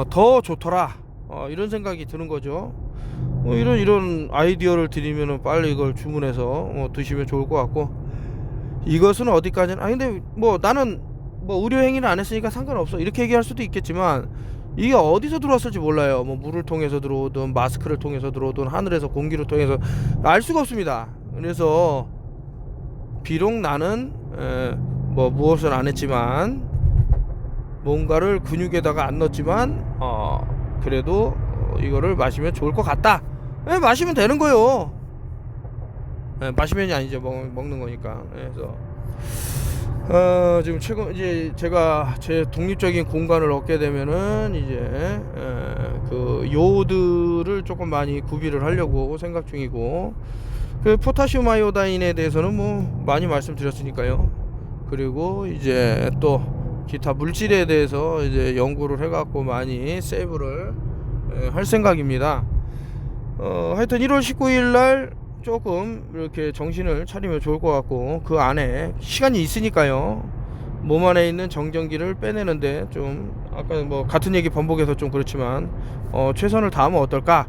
더 좋더라, 이런 생각이 드는 거죠. 이런 아이디어를 드리면은 빨리 이걸 주문해서 드시면 좋을 것 같고. 이것은 어디까지나 근데 뭐 나는 뭐 의료 행위는 안 했으니까 상관없어 이렇게 얘기할 수도 있겠지만, 이게 어디서 들어왔을지 몰라요. 뭐 물을 통해서 들어오든 마스크를 통해서 들어오든 하늘에서 공기를 통해서 알 수가 없습니다. 그래서 비록 나는 뭐 무엇을 안 했지만 뭔가를 근육에다가 안 넣었지만 그래도 이거를 마시면 좋을 것 같다. 마시면 되는 거요. 마시면이 아니죠. 먹는 거니까. 그래서 지금 최근 이제 제가 제 독립적인 공간을 얻게 되면은 이제 그 요오드를 조금 많이 구비를 하려고 생각 중이고, 그 포타시움 아이오다인에 대해서는 뭐 많이 말씀드렸으니까요. 그리고 이제 또 기타 물질에 대해서 이제 연구를 해갖고 많이 세이브를 할 생각입니다. 하여튼 1월 19일 날 조금 이렇게 정신을 차리면 좋을 것 같고, 그 안에 시간이 있으니까요. 몸 안에 있는 정전기를 빼내는데 좀 아까 뭐 같은 얘기 반복해서 좀 그렇지만 최선을 다하면 어떨까?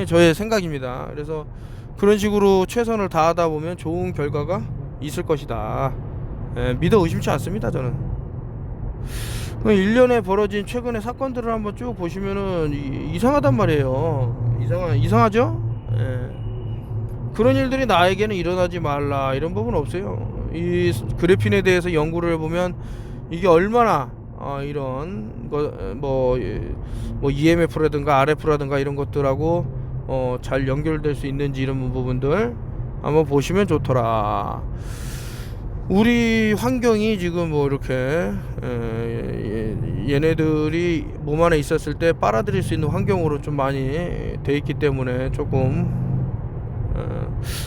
저의 생각입니다. 그래서 그런 식으로 최선을 다하다 보면 좋은 결과가 있을 것이다. 믿어 의심치 않습니다, 저는. 1년에 벌어진 최근의 사건들을 한번 쭉 보시면은 이상하단 말이에요. 이상하죠? 그런 일들이 나에게는 일어나지 말라, 이런 부분 없어요. 이 그래핀에 대해서 연구를 해보면 이게 얼마나 이런 뭐 EMF라든가 RF라든가 이런 것들하고 잘 연결될 수 있는지, 이런 부분들 한번 보시면 좋더라. 우리 환경이 지금 뭐 이렇게 얘네들이 몸 안에 있었을 때 빨아들일 수 있는 환경으로 좀 많이 돼 있기 때문에 조금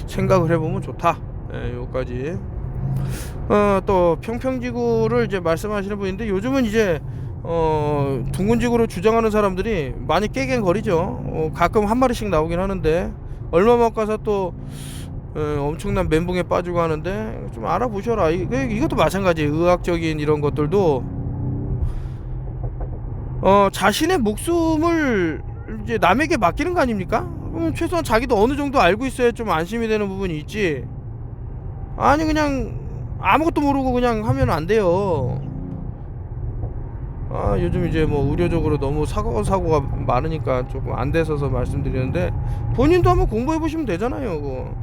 생각을 해보면 좋다. 요까지. 또 평평지구를 이제 말씀하시는 분인데, 요즘은 이제 둥근지구를 주장하는 사람들이 많이 깨갱거리죠. 가끔 한 마리씩 나오긴 하는데, 얼마 못 가서 또 엄청난 멘붕에 빠지고 하는데, 좀 알아보셔라. 이것도 마찬가지예요. 의학적인 이런 것들도 자신의 목숨을 이제 남에게 맡기는 거 아닙니까? 그럼 최소한 자기도 어느 정도 알고 있어야 좀 안심이 되는 부분이 있지. 아니 그냥 아무것도 모르고 그냥 하면 안 돼요. 요즘 이제 뭐 의료적으로 너무 사고가 많으니까 조금 안 돼서서 말씀드리는데, 본인도 한번 공부해 보시면 되잖아요. 그거.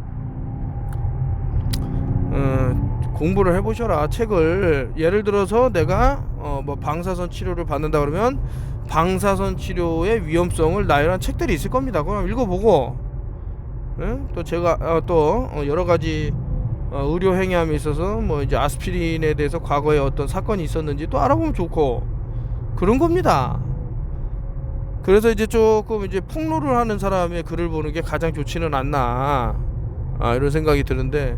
공부를 해보셔라. 책을, 예를 들어서 내가 뭐 방사선 치료를 받는다 그러면 방사선 치료의 위험성을 나열한 책들이 있을 겁니다. 그럼 읽어보고, 또 제가 또 여러 가지 의료 행위함에 있어서 뭐 이제 아스피린에 대해서 과거에 어떤 사건이 있었는지 또 알아보면 좋고, 그런 겁니다. 그래서 이제 조금 이제 폭로를 하는 사람의 글을 보는 게 가장 좋지는 않나, 이런 생각이 드는데,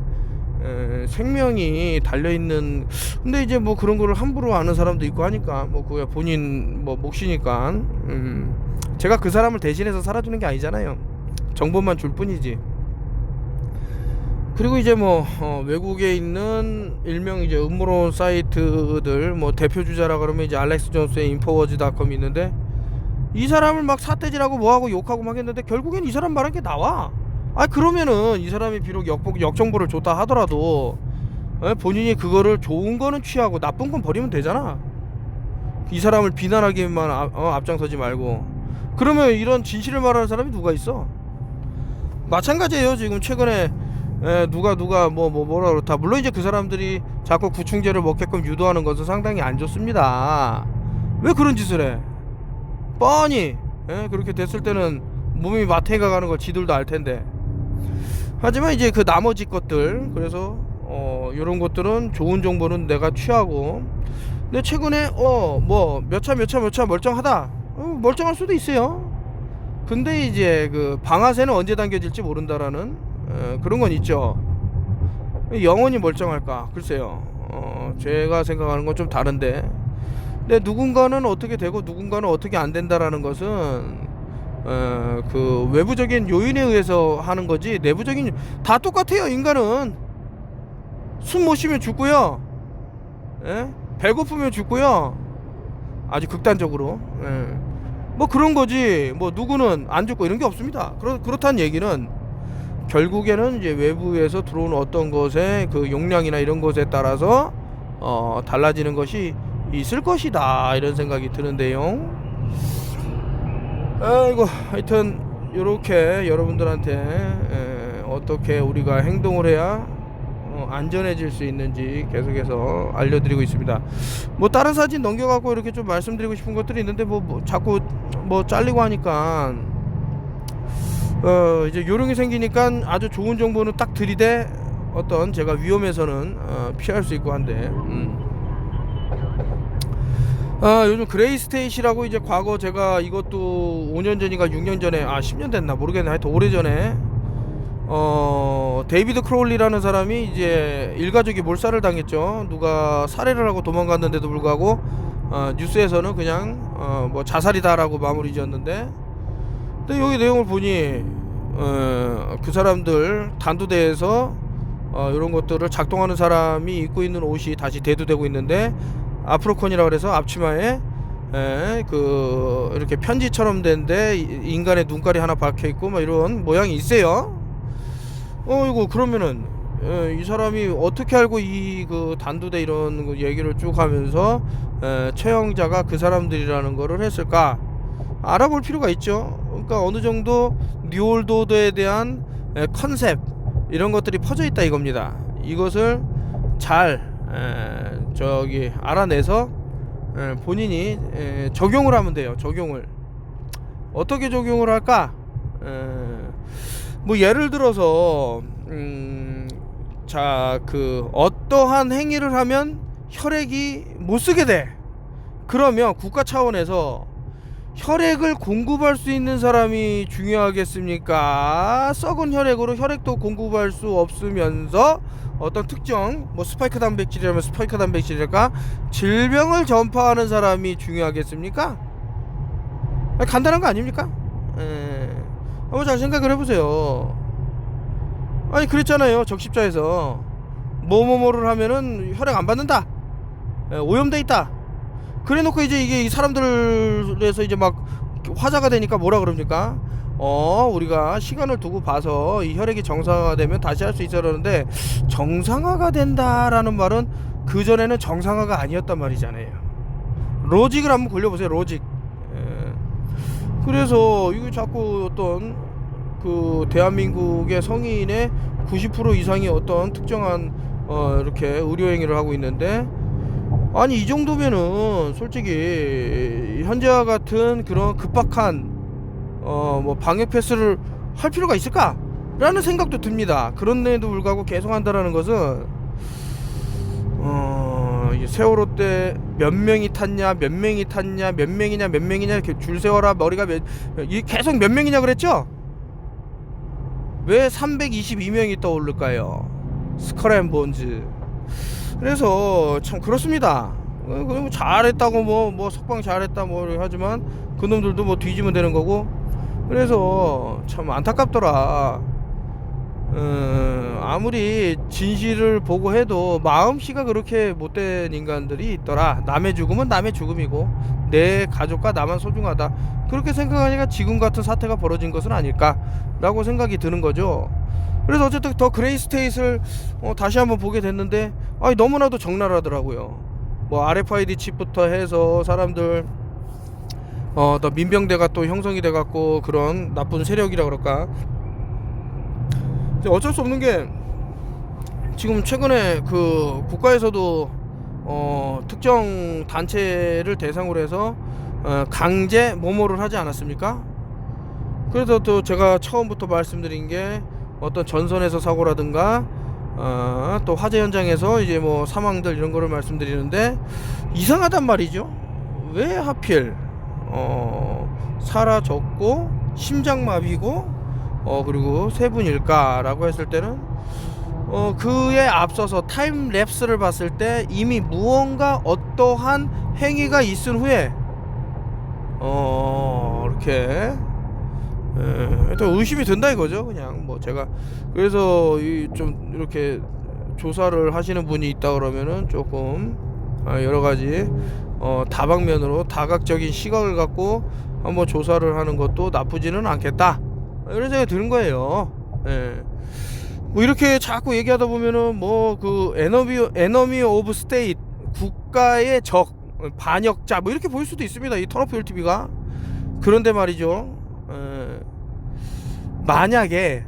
생명이 달려있는, 근데 이제 뭐 그런 거를 함부로 아는 사람도 있고 하니까 뭐 그게 본인 뭐 몫이니까, 제가 그 사람을 대신해서 살아주는 게 아니잖아요. 정보만 줄 뿐이지. 그리고 이제 뭐 외국에 있는 일명 이제 음모론 사이트들, 뭐 대표 주자라 그러면 이제 알렉스 존스의 인포워즈닷컴이 있는데, 이 사람을 막 삿대질하고 뭐하고 욕하고 막 했는데 결국엔 이 사람 말한 게 나와. 그러면은 이 사람이 비록 역정보를 줬다 하더라도 본인이 그거를 좋은 거는 취하고 나쁜 건 버리면 되잖아. 이 사람을 비난하기만 앞장서지 말고. 그러면 이런 진실을 말하는 사람이 누가 있어? 마찬가지예요. 지금 최근에 누가 뭐라 그렇다. 물론 이제 그 사람들이 자꾸 구충제를 먹게끔 유도하는 것은 상당히 안 좋습니다. 왜 그런 짓을 해? 뻔히 그렇게 됐을 때는 몸이 마태가 가는 걸 지들도 알 텐데. 하지만 이제 그 나머지 것들, 그래서 요런 것들은 좋은 정보는 내가 취하고, 근데 최근에 뭐 몇 차 멀쩡하다, 멀쩡할 수도 있어요. 근데 이제 그 방아쇠는 언제 당겨질지 모른다라는 그런 건 있죠. 영원히 멀쩡할까? 글쎄요. 제가 생각하는 건 좀 다른데, 근데 누군가는 어떻게 되고 누군가는 어떻게 안 된다라는 것은 그 외부적인 요인에 의해서 하는 거지, 내부적인 다 똑같아요. 인간은 숨 못 쉬면 죽고요, 배고프면 죽고요. 아주 극단적으로 뭐 그런 거지, 뭐 누구는 안 죽고 이런 게 없습니다. 그렇다는 얘기는 결국에는 이제 외부에서 들어오는 어떤 것의 그 용량이나 이런 것에 따라서 달라지는 것이 있을 것이다, 이런 생각이 드는데요. 아이고, 하여튼 요렇게 여러분들한테 어떻게 우리가 행동을 해야 안전해질 수 있는지 계속해서 알려드리고 있습니다. 뭐 다른 사진 넘겨갖고 이렇게 좀 말씀드리고 싶은 것들이 있는데 뭐 자꾸 뭐 잘리고 하니까 이제 요령이 생기니까 아주 좋은 정보는 딱 들이대 어떤 제가 위험에서는 피할 수 있고 한데 요즘 그레이스테이시라고 이제 과거 제가 이것도 5년 전인가 6년 전에 10년 됐나 모르겠네, 하여튼 오래전에 데이비드 크로울리라는 사람이 이제 일가족이 몰살을 당했죠. 누가 살해를 하고 도망갔는데도 불구하고 뉴스에서는 그냥 뭐 자살이다라고 마무리 지었는데, 근데 여기 내용을 보니 그 사람들 단두대에서 이런 것들을 작동하는 사람이 입고 있는 옷이 다시 대두되고 있는데, 아프로콘이라 그래서 앞치마에 그 이렇게 편지처럼 된데 인간의 눈깔이 하나 박혀 있고 막 이런 모양이 있어요. 이거 그러면은 이 사람이 어떻게 알고 이 그 단두대 이런 거 얘기를 쭉 하면서 처형자가 그 사람들이라는 거를 했을까 알아볼 필요가 있죠. 그러니까 어느 정도 뉴올드에 대한 컨셉 이런 것들이 퍼져 있다 이겁니다. 이것을 잘 알아내서 본인이 적용을 하면 돼요. 적용을 어떻게 적용을 할까? 뭐 예를 들어서 어떠한 행위를 하면 혈액이 못 쓰게 돼. 그러면 국가 차원에서 혈액을 공급할 수 있는 사람이 중요하겠습니까? 썩은 혈액으로 혈액도 공급할 수 없으면서 어떤 특정 뭐 스파이크 단백질이라면 스파이크 단백질일까? 질병을 전파하는 사람이 중요하겠습니까? 간단한 거 아닙니까? 한번 잘 생각을 해보세요. 아니 그랬잖아요. 적십자에서 뭐뭐뭐를 하면은 혈액 안 받는다, 오염돼 있다. 그래놓고 이제 이게 이 사람들에서 이제 막 화제가 되니까 뭐라 그럽니까? 우리가 시간을 두고 봐서 이 혈액이 정상화가 되면 다시 할 수 있어 그러는데, 정상화가 된다라는 말은 그 전에는 정상화가 아니었단 말이잖아요. 로직을 한번 굴려보세요. 로직. 그래서 이거 자꾸 어떤 그 대한민국의 성인의 90% 이상이 어떤 특정한 이렇게 의료행위를 하고 있는데, 아니 이 정도면은 솔직히 현재와 같은 그런 급박한 뭐 방역 패스를 할 필요가 있을까? 라는 생각도 듭니다. 그런데도 불구하고 계속 한다라는 것은 세월호 때 몇 명이 탔냐, 몇 명이 탔냐, 몇 명이냐, 몇 명이냐 이렇게 줄 세워라 머리가 계속 몇 명이냐 그랬죠? 왜 322명이 떠오를까요? 스컬앤본즈. 그래서 참 그렇습니다. 잘했다고 뭐 석방 잘했다 뭐 하지만 그놈들도 뭐 뒤지면 되는 거고, 그래서 참 안타깝더라. 아무리 진실을 보고 해도 마음씨가 그렇게 못된 인간들이 있더라. 남의 죽음은 남의 죽음이고 내 가족과 나만 소중하다, 그렇게 생각하니까 지금 같은 사태가 벌어진 것은 아닐까라고 생각이 드는 거죠. 그래서 어쨌든 더 그레이스테이트를 다시 한번 보게 됐는데, 너무나도 적나라하더라고요. 뭐 RFID 칩부터 해서 사람들 더 민병대가 또 형성이 돼갖고 그런 나쁜 세력이라 그럴까. 어쩔 수 없는 게 지금 최근에 그 국가에서도 특정 단체를 대상으로 해서 강제 모모를 하지 않았습니까? 그래서 또 제가 처음부터 말씀드린 게 어떤 전선에서 사고라든가 또 화재 현장에서 이제 뭐 사망들 이런 거를 말씀드리는데, 이상하단 말이죠. 왜 하필 사라졌고 심장마비고 그리고 세 분일까라고 했을 때는 그에 앞서서 타임랩스를 봤을 때 이미 무언가 어떠한 행위가 있은 후에 이렇게 또 의심이 든다 이거죠. 그냥 뭐 제가 그래서 좀 이렇게 조사를 하시는 분이 있다 그러면은 조금 여러 가지 다방면으로 다각적인 시각을 갖고 한번 조사를 하는 것도 나쁘지는 않겠다, 이런 생각이 드는 거예요. 뭐 이렇게 자꾸 얘기하다 보면은 뭐 그 에너미 오브 스테이트, 국가의 적, 반역자 뭐 이렇게 보일 수도 있습니다, 이 턴오프 TV가. 그런데 말이죠, 만약에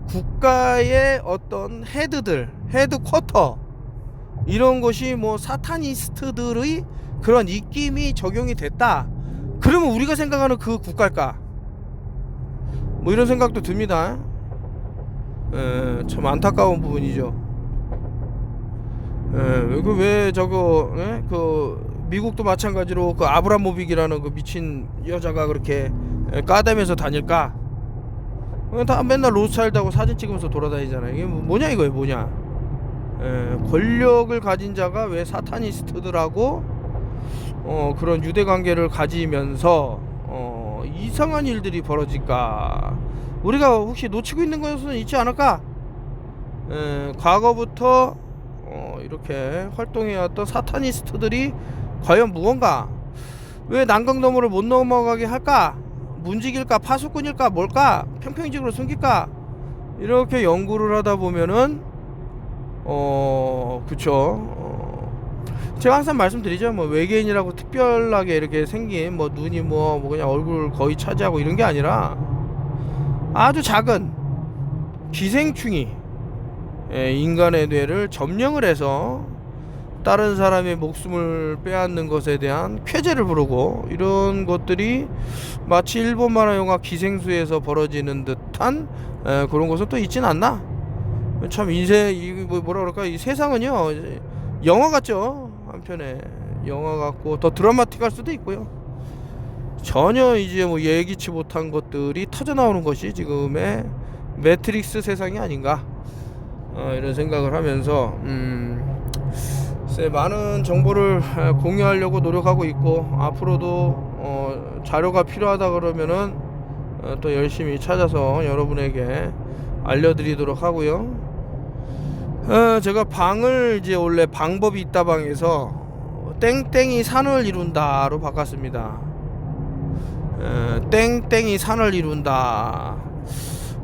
국가의 어떤 헤드쿼터 이런 것이 뭐 사타니스트들의 그런 입김이 적용이 됐다. 그러면 우리가 생각하는 그 국가일까? 뭐 이런 생각도 듭니다. 참 안타까운 부분이죠. 왜 저거 그 미국도 마찬가지로 그 아브라모빅이라는 그 미친 여자가 그렇게 까대면서 다닐까? 다 맨날 로스차일드하고 사진 찍으면서 돌아다니잖아요. 이게 뭐냐 이거예요, 뭐냐? 권력을 가진 자가 왜 사타니스트들하고 그런 유대 관계를 가지면서 이상한 일들이 벌어질까? 우리가 혹시 놓치고 있는 것은 있지 않을까? 과거부터 이렇게 활동해왔던 사타니스트들이 과연 무언가? 왜 난강너머를 못 넘어가게 할까? 문직일까? 파수꾼일까? 뭘까? 평평직으로 숨길까? 이렇게 연구를 하다 보면은 그쵸. 제가 항상 말씀드리죠. 뭐 외계인이라고 특별하게 이렇게 생긴 뭐 눈이 뭐 그냥 얼굴 거의 차지하고 이런 게 아니라 아주 작은 기생충이 인간의 뇌를 점령을 해서 다른 사람의 목숨을 빼앗는 것에 대한 쾌재를 부르고 이런 것들이 마치 일본 만화 영화 기생수에서 벌어지는 듯한 그런 것은 또 있진 않나? 참 뭐라 그럴까? 이 세상은요 영화 같죠. 한편에 영화 같고 더 드라마틱할 수도 있고요. 전혀 이제 뭐 예기치 못한 것들이 터져 나오는 것이 지금의 매트릭스 세상이 아닌가 이런 생각을 하면서 많은 정보를 공유하려고 노력하고 있고 앞으로도 자료가 필요하다 그러면은 또 열심히 찾아서 여러분에게 알려드리도록 하고요. 제가 방을 이제 원래 방법이 있다 방에서 땡땡이 산을 이룬다로 바꿨습니다. 땡땡이 산을 이룬다.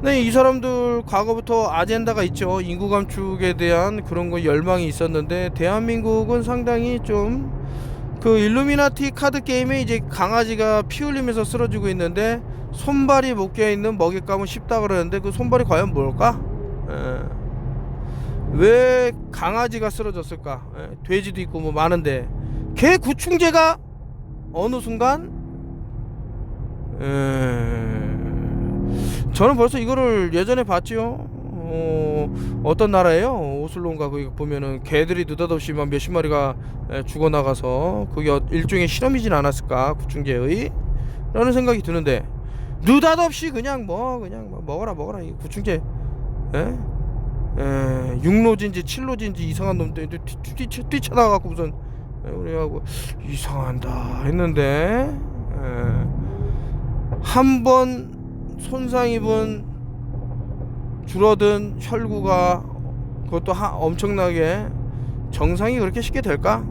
네, 이 사람들 과거부터 아젠다가 있죠. 인구 감축에 대한 그런 거 열망이 있었는데 대한민국은 상당히 좀 그 일루미나티 카드 게임에 이제 강아지가 피 흘리면서 쓰러지고 있는데 손발이 묶여 있는 먹잇감은 쉽다 그러는데 그 손발이 과연 뭘까? 왜 강아지가 쓰러졌을까? 돼지도 있고 뭐 많은데 개 구충제가 어느 순간 저는 벌써 이거를 예전에 봤지요. 어떤 나라에요? 오슬로인가 거기 보면은 개들이 느닷없이 막 몇십 마리가 죽어나가서 그게 일종의 실험이진 않았을까 구충제의 라는 생각이 드는데 느닷없이 그냥 먹어라 이 구충제 육로진지 칠로진지 이상한 놈들 뛰쳐나가갖고 무슨 우리하고 이상한다 했는데 한번 손상 입은 줄어든 혈구가 그것도 엄청나게 정상이 그렇게 쉽게 될까?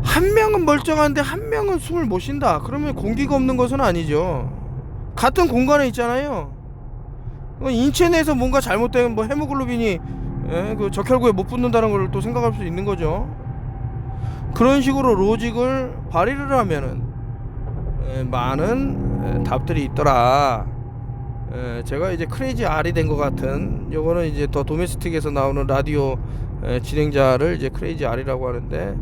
한 명은 멀쩡한데 한 명은 숨을 못 쉰다. 그러면 공기가 없는 것은 아니죠. 같은 공간에 있잖아요. 인체 내에서 뭔가 잘못되면 뭐 헤모글로빈이 그 적혈구에 못 붙는다는 걸 또 생각할 수 있는 거죠. 그런 식으로 로직을 발휘를 하면은 많은 답들이 있더라. 제가 이제 크레이지 R이 된 것 같은 요거는 이제 더 도메스틱에서 나오는 라디오 진행자를 이제 크레이지 R이라고 하는데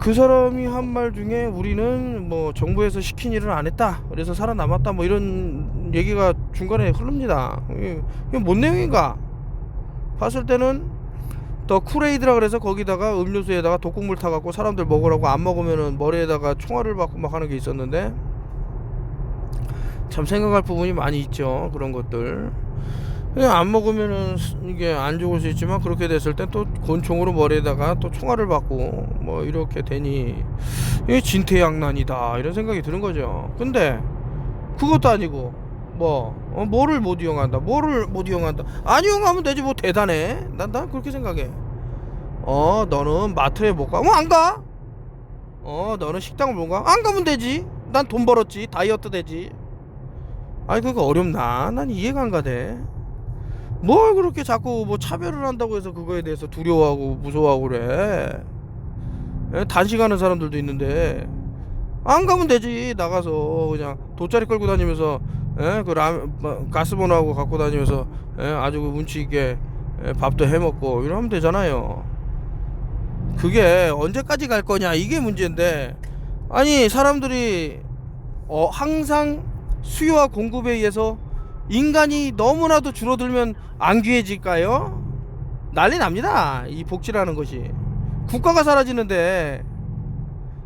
그 사람이 한 말 중에 우리는 뭐 정부에서 시킨 일을 안 했다 그래서 살아남았다 뭐 이런 얘기가 중간에 흐릅니다. 이게 뭔 내용인가 봤을 때는 더 쿠레이드라 그래서 거기다가 음료수에다가 독국물 타갖고 사람들 먹으라고 안 먹으면은 머리에다가 총알을 받고 막 하는 게 있었는데 참 생각할 부분이 많이 있죠. 그런 것들 그냥 안 먹으면은 이게 안 죽을 수 있지만 그렇게 됐을 땐 또 권총으로 머리에다가 또 총알을 받고 뭐 이렇게 되니 이게 진퇴양난이다 이런 생각이 드는 거죠. 근데 그것도 아니고 뭐를 못 이용한다 안 이용하면 되지 뭐 대단해. 난 그렇게 생각해. 너는 마트에 못 가? 안 가? 너는 식당을 못 가? 안 가면 되지. 난 돈 벌었지. 다이어트 되지. 아니 그거 어렵나? 난 이해가 안 가대. 뭘 그렇게 자꾸 뭐 차별을 한다고 해서 그거에 대해서 두려워하고 무서워하고 그래. 단식하는 사람들도 있는데 안 가면 되지. 나가서 그냥 돗자리 끌고 다니면서 가스본하고 갖고 다니면서 아주 운치 있게 밥도 해 먹고 이러면 되잖아요. 그게 언제까지 갈 거냐 이게 문제인데, 아니 사람들이 항상 수요와 공급에 의해서 인간이 너무나도 줄어들면 안 귀해질까요? 난리 납니다. 이 복지라는 것이 국가가 사라지는데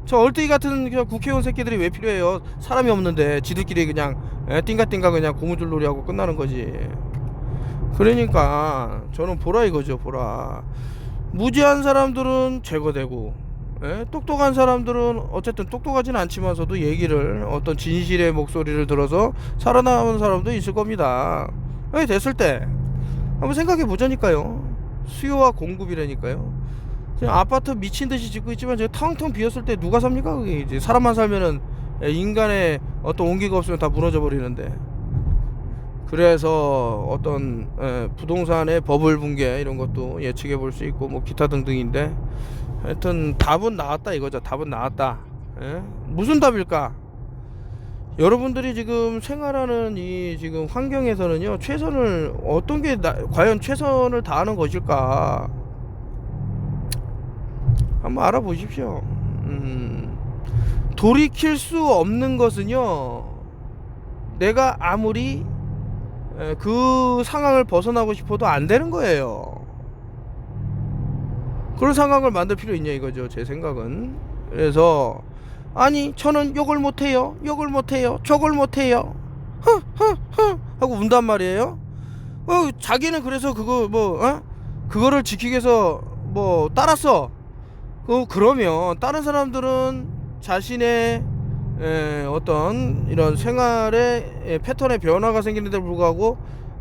저 얼뜨기 같은 국회의원 새끼들이 왜 필요해요? 사람이 없는데 지들끼리 그냥 띵가띵가 그냥 고무줄놀이하고 끝나는 거지. 그러니까 저는 보라 이거죠. 보라. 무지한 사람들은 제거되고, 똑똑한 사람들은 어쨌든 똑똑하진 않지만서도 얘기를, 어떤 진실의 목소리를 들어서 살아남은 사람도 있을 겁니다. 됐을 때 한번 생각해 보자니까요. 수요와 공급이라니까요. 그냥 아파트 미친 듯이 짓고 있지만 제가 텅텅 비었을 때 누가 삽니까? 그게 이제 사람만 살면은 인간의 어떤 온기가 없으면 다 무너져 버리는데. 그래서 어떤 부동산의 버블 붕괴 이런 것도 예측해 볼 수 있고 뭐 기타 등등인데, 하여튼 답은 나왔다 이거죠. 답은 나왔다. 무슨 답일까? 여러분들이 지금 생활하는 이 지금 환경에서는요, 최선을 어떤 게 과연 최선을 다하는 것일까 한번 알아보십시오. 돌이킬 수 없는 것은요, 내가 아무리 그 상황을 벗어나고 싶어도 안 되는 거예요. 그런 상황을 만들 필요 있냐 이거죠, 제 생각은. 그래서 아니 저는 욕을 못해요, 욕을 못해요, 저걸 못해요, 하고 운단 말이에요. 자기는 그래서 그거 그거를 지키기 위해서 뭐 따랐어. 그러면 다른 사람들은 자신의 어떤 이런 생활의 패턴의 변화가 생기는데 불구하고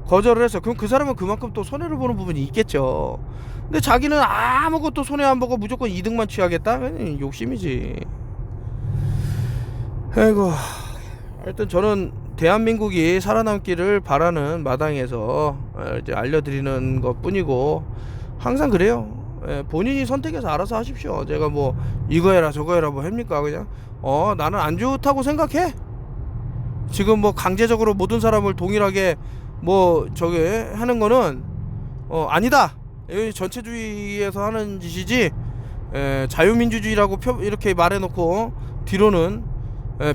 거절을 해서, 그럼 그 사람은 그만큼 또 손해를 보는 부분이 있겠죠. 근데 자기는 아무것도 손해 안 보고 무조건 이득만 취하겠다? 욕심이지. 아이고, 하여튼 저는 대한민국이 살아남기를 바라는 마당에서 이제 알려드리는 것 뿐이고, 항상 그래요. 본인이 선택해서 알아서 하십시오. 제가 뭐 이거 해라 저거 해라 뭐 합니까? 그냥 나는 안 좋다고 생각해. 지금 뭐 강제적으로 모든 사람을 동일하게 뭐 저기 하는 거는 아니다. 전체주의에서 하는 짓이지, 자유민주주의라고 이렇게 말해놓고 뒤로는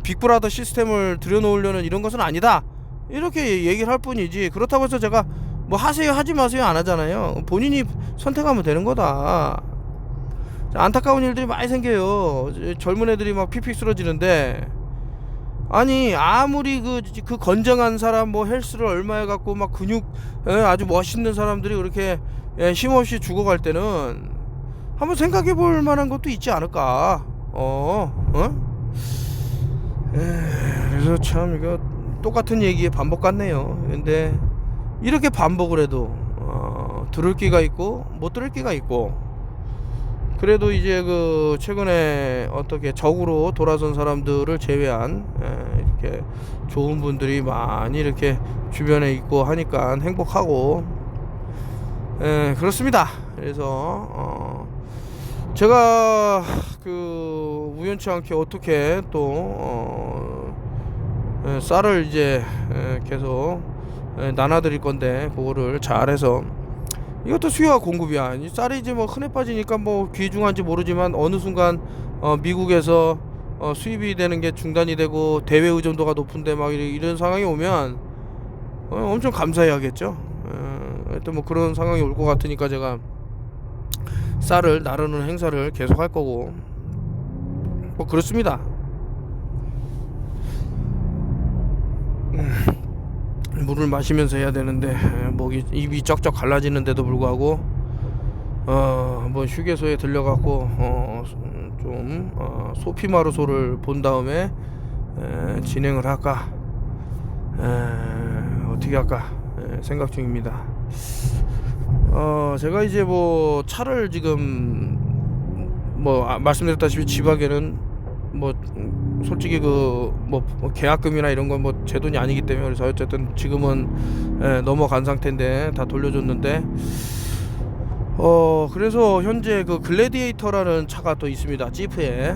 빅브라더 시스템을 들여놓으려는 이런 것은 아니다, 이렇게 얘기를 할 뿐이지, 그렇다고 해서 제가 뭐 하세요 하지 마세요 안 하잖아요. 본인이 선택하면 되는 거다. 안타까운 일들이 많이 생겨요. 젊은 애들이 막 픽픽 쓰러지는데, 아니 아무리 그 건장한 사람, 뭐 헬스를 얼마 해갖고 막 근육 아주 멋있는 사람들이 그렇게 힘없이 죽어갈 때는 한번 생각해 볼 만한 것도 있지 않을까. 그래서 참 이거 똑같은 얘기의 반복 같네요. 근데 이렇게 반복을 해도 들을 끼가 있고 못 들을 끼가 있고, 그래도 이제 그 최근에 어떻게 적으로 돌아선 사람들을 제외한 이렇게 좋은 분들이 많이 이렇게 주변에 있고 하니까 행복하고, 그렇습니다. 그래서 제가 그 우연치 않게 어떻게 또 쌀을 이제 계속 나눠드릴 건데, 그거를 잘해서, 이것도 수요와 공급이야. 이 쌀이 이제 뭐 흔해 빠지니까 뭐 귀중한지 모르지만 어느 순간 미국에서 수입이 되는 게 중단이 되고 대외 의존도가 높은데 막 이런 상황이 오면 엄청 감사해야겠죠. 하여튼 뭐 그런 상황이 올 것 같으니까 제가 쌀을 나르는 행사를 계속 할 거고 뭐 그렇습니다. 물을 마시면서 해야 되는데 목이 입이 쩍쩍 갈라지는데도 불구하고 한번 휴게소에 들려갖고 좀 소피마루소를 본 다음에 진행을 할까, 어떻게 할까 생각 중입니다. 제가 이제 뭐 차를 지금 뭐 말씀드렸다시피 지박에는 뭐 솔직히 뭐 계약금이나 이런 건 뭐 제 돈이 아니기 때문에, 그래서 어쨌든 지금은 넘어간 상태인데 다 돌려줬는데, 그래서 현재 그 글래디에이터라는 차가 또 있습니다. 지프에.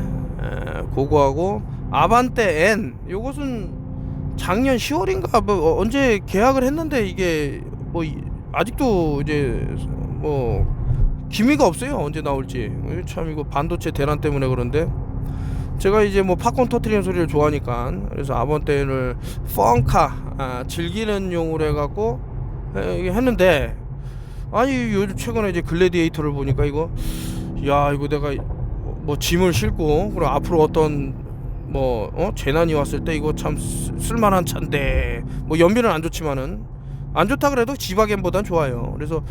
그거하고 아반떼 N, 요것은 작년 10월인가 뭐 언제 계약을 했는데 이게 뭐 아직도 이제 뭐 기미가 없어요. 언제 나올지. 참 이거 반도체 대란 때문에 그런데 제가 이제 뭐 팝콘 터트리는 소리를 좋아하니까 그래서 아번떼를 펑카 즐기는 용으로 해갖고 했는데 아니 요즘 최근에 이제 글래디에이터를 보니까 이거 야 이거 내가 뭐 짐을 싣고 그리고 앞으로 어떤 뭐 재난이 왔을 때 이거 참 쓸만한 차인데 뭐 연비는 안 좋지만은 안 좋다 그래도 지바겐보단 좋아요. 그래서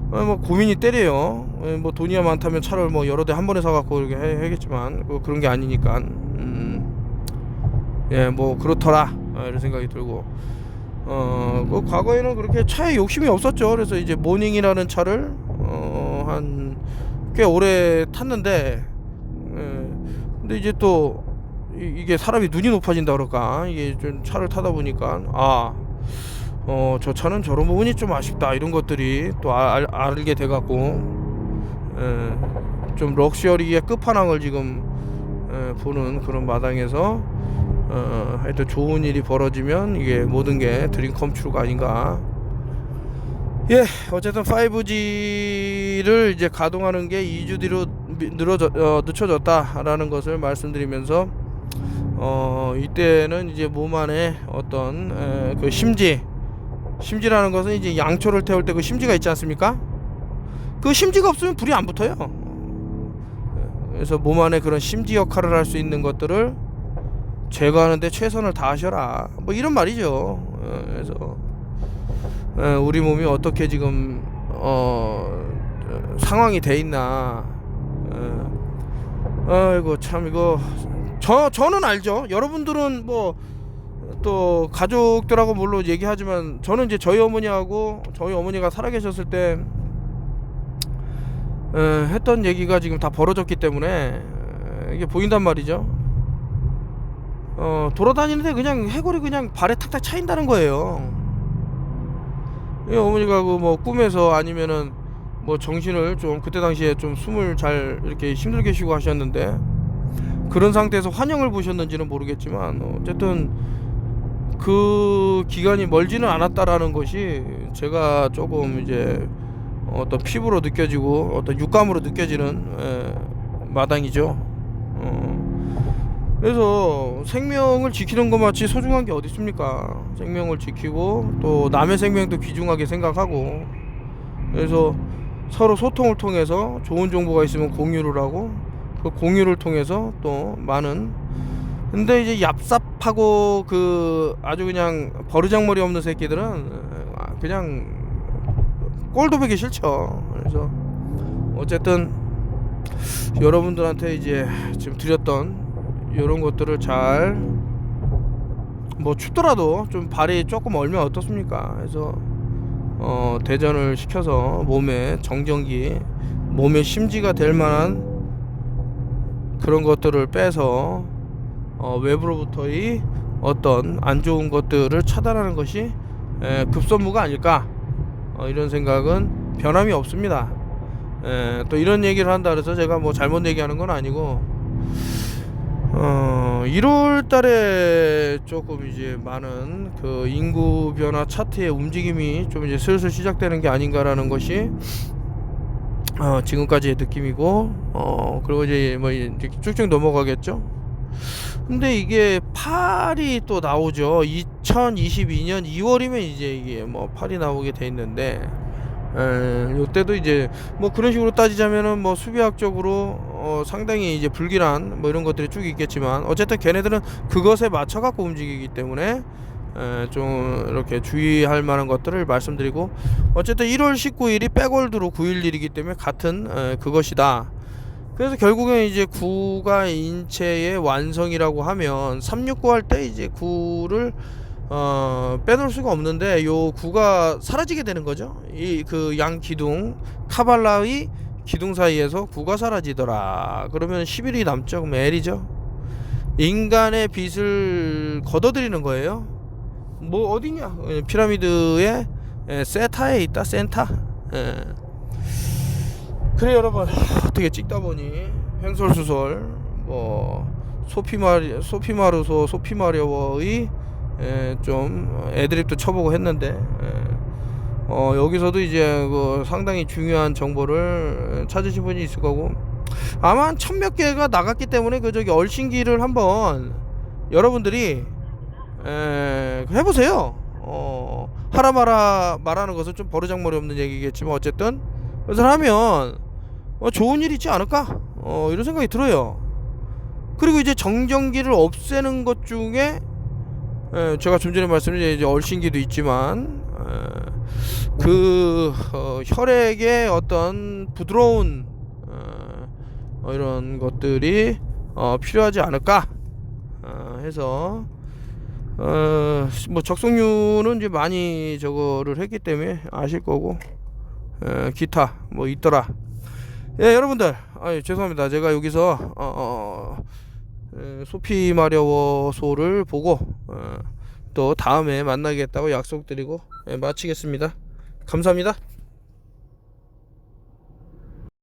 뭐 고민이 때려요. 뭐 돈이야 많다면 차를 뭐 여러 대 한 번에 사갖고 이렇게 해야겠지만 그런 게 아니니까 예 뭐 그렇더라 이런 생각이 들고 그 과거에는 그렇게 차에 욕심이 없었죠. 그래서 이제 모닝이라는 차를 한 꽤 오래 탔는데 근데 이제 또 이게 사람이 눈이 높아진다 그럴까 이게 좀 차를 타다 보니까 저 차는 저런 부분이 좀 아쉽다 이런 것들이 또 알게 돼갖고 좀 럭셔리의 끝판왕을 지금 보는 그런 마당에서 하여튼 좋은 일이 벌어지면 이게 모든 게 드림 컴트루가 아닌가. 예, 어쨌든 5G를 이제 가동하는 게 2주 뒤로 늦춰졌다라는 것을 말씀드리면서 이때는 이제 몸 안에 어떤 그 심지라는 것은 이제 양초를 태울 때 그 심지가 있지 않습니까? 그 심지가 없으면 불이 안 붙어요. 그래서 몸 안에 그런 심지 역할을 할 수 있는 것들을 제거하는데 최선을 다하셔라 뭐 이런 말이죠. 그래서 우리 몸이 어떻게 지금 상황이 돼 있나. 아이고 참 이거 저는 알죠. 여러분들은 뭐 또 가족들하고 물론 얘기하지만 저는 이제 저희 어머니가 살아계셨을 때 했던 얘기가 지금 다 벌어졌기 때문에 이게 보인단 말이죠. 돌아다니는데 그냥 해골이 그냥 발에 탁탁 차인다는 거예요. 어머니가 그 뭐 꿈에서 아니면은 뭐 정신을 좀 그때 당시에 좀 숨을 잘 이렇게 힘들게 쉬고 하셨는데 그런 상태에서 환영을 보셨는지는 모르겠지만 어쨌든 그 기간이 멀지는 않았다라는 것이 제가 조금 이제 어떤 피부로 느껴지고 어떤 육감으로 느껴지는 마당이죠. 그래서 생명을 지키는 것 마치 소중한 게 어디 있습니까? 생명을 지키고 또 남의 생명도 귀중하게 생각하고 그래서 서로 소통을 통해서 좋은 정보가 있으면 공유를 하고 그 공유를 통해서 또 많은 근데 이제 얍삽하고 그 아주 그냥 버르장머리 없는 새끼들은 그냥 꼴도 보기 싫죠. 그래서 어쨌든 여러분들한테 이제 지금 드렸던 이런 것들을 잘 뭐 춥더라도 좀 발이 조금 얼면 어떻습니까? 그래서 대전을 시켜서 몸에 정전기 몸의 심지가 될 만한 그런 것들을 빼서 외부로부터의 어떤 안 좋은 것들을 차단하는 것이 급선무가 아닐까 이런 생각은 변함이 없습니다. 또 이런 얘기를 한다 그래서 제가 뭐 잘못 얘기하는 건 아니고 1월 달에 조금 이제 많은 그 인구 변화 차트의 움직임이 좀 이제 슬슬 시작되는 게 아닌가라는 것이 지금까지의 느낌이고 그리고 이제 뭐 이제 쭉쭉 넘어가겠죠. 근데 이게 8이 또 나오죠. 2022년 2월이면 이제 이게 뭐 8이 나오게 돼 있는데 요때도 이제 뭐 그런 식으로 따지자면은 뭐 수비학적으로 상당히 이제 불길한 뭐 이런 것들이 쭉 있겠지만 어쨌든 걔네들은 그것에 맞춰 갖고 움직이기 때문에 좀 이렇게 주의할 만한 것들을 말씀드리고 어쨌든 1월 19일이 백월드로 911이기 때문에 같은 그것이다. 그래서 결국엔 이제 9가 인체의 완성이라고 하면 369 할 때 이제 9를 빼놓을 수가 없는데 요 9가 사라지게 되는 거죠. 이 그 양 기둥 카발라의 기둥 사이에서 9가 사라지더라. 그러면 11이 남죠. 그럼 L이죠. 인간의 빛을 걷어들이는 거예요. 뭐 어디냐? 피라미드의 세타에 있다. 센타. 그래 여러분 어떻게 찍다 보니 횡설수설 뭐 소피마르소 소피마려워의 좀 애드립도 쳐보고 했는데 여기서도 이제 그 상당히 중요한 정보를 찾으신 분이 있을 거고, 아마 한 1000몇 개가 나갔기 때문에 그 저기 얼씬기를 한번 여러분들이 해보세요. 하라 마라 말하는 것은 좀 버르장머리 없는 얘기겠지만 어쨌든 그것을 하면 좋은 일이 있지 않을까, 이런 생각이 들어요. 그리고 이제 정전기를 없애는 것 중에 제가 좀 전에 말씀드린 이제 얼씬기도 있지만 그 혈액의 어떤 부드러운 이런 것들이 필요하지 않을까 해서 뭐 적성류는 이제 많이 저거를 했기 때문에 아실 거고, 기타 뭐 있더라. 예, 여러분들, 죄송합니다. 제가 여기서 소피 마려워소를 보고 또 다음에 만나겠다고 약속드리고 마치겠습니다. 감사합니다.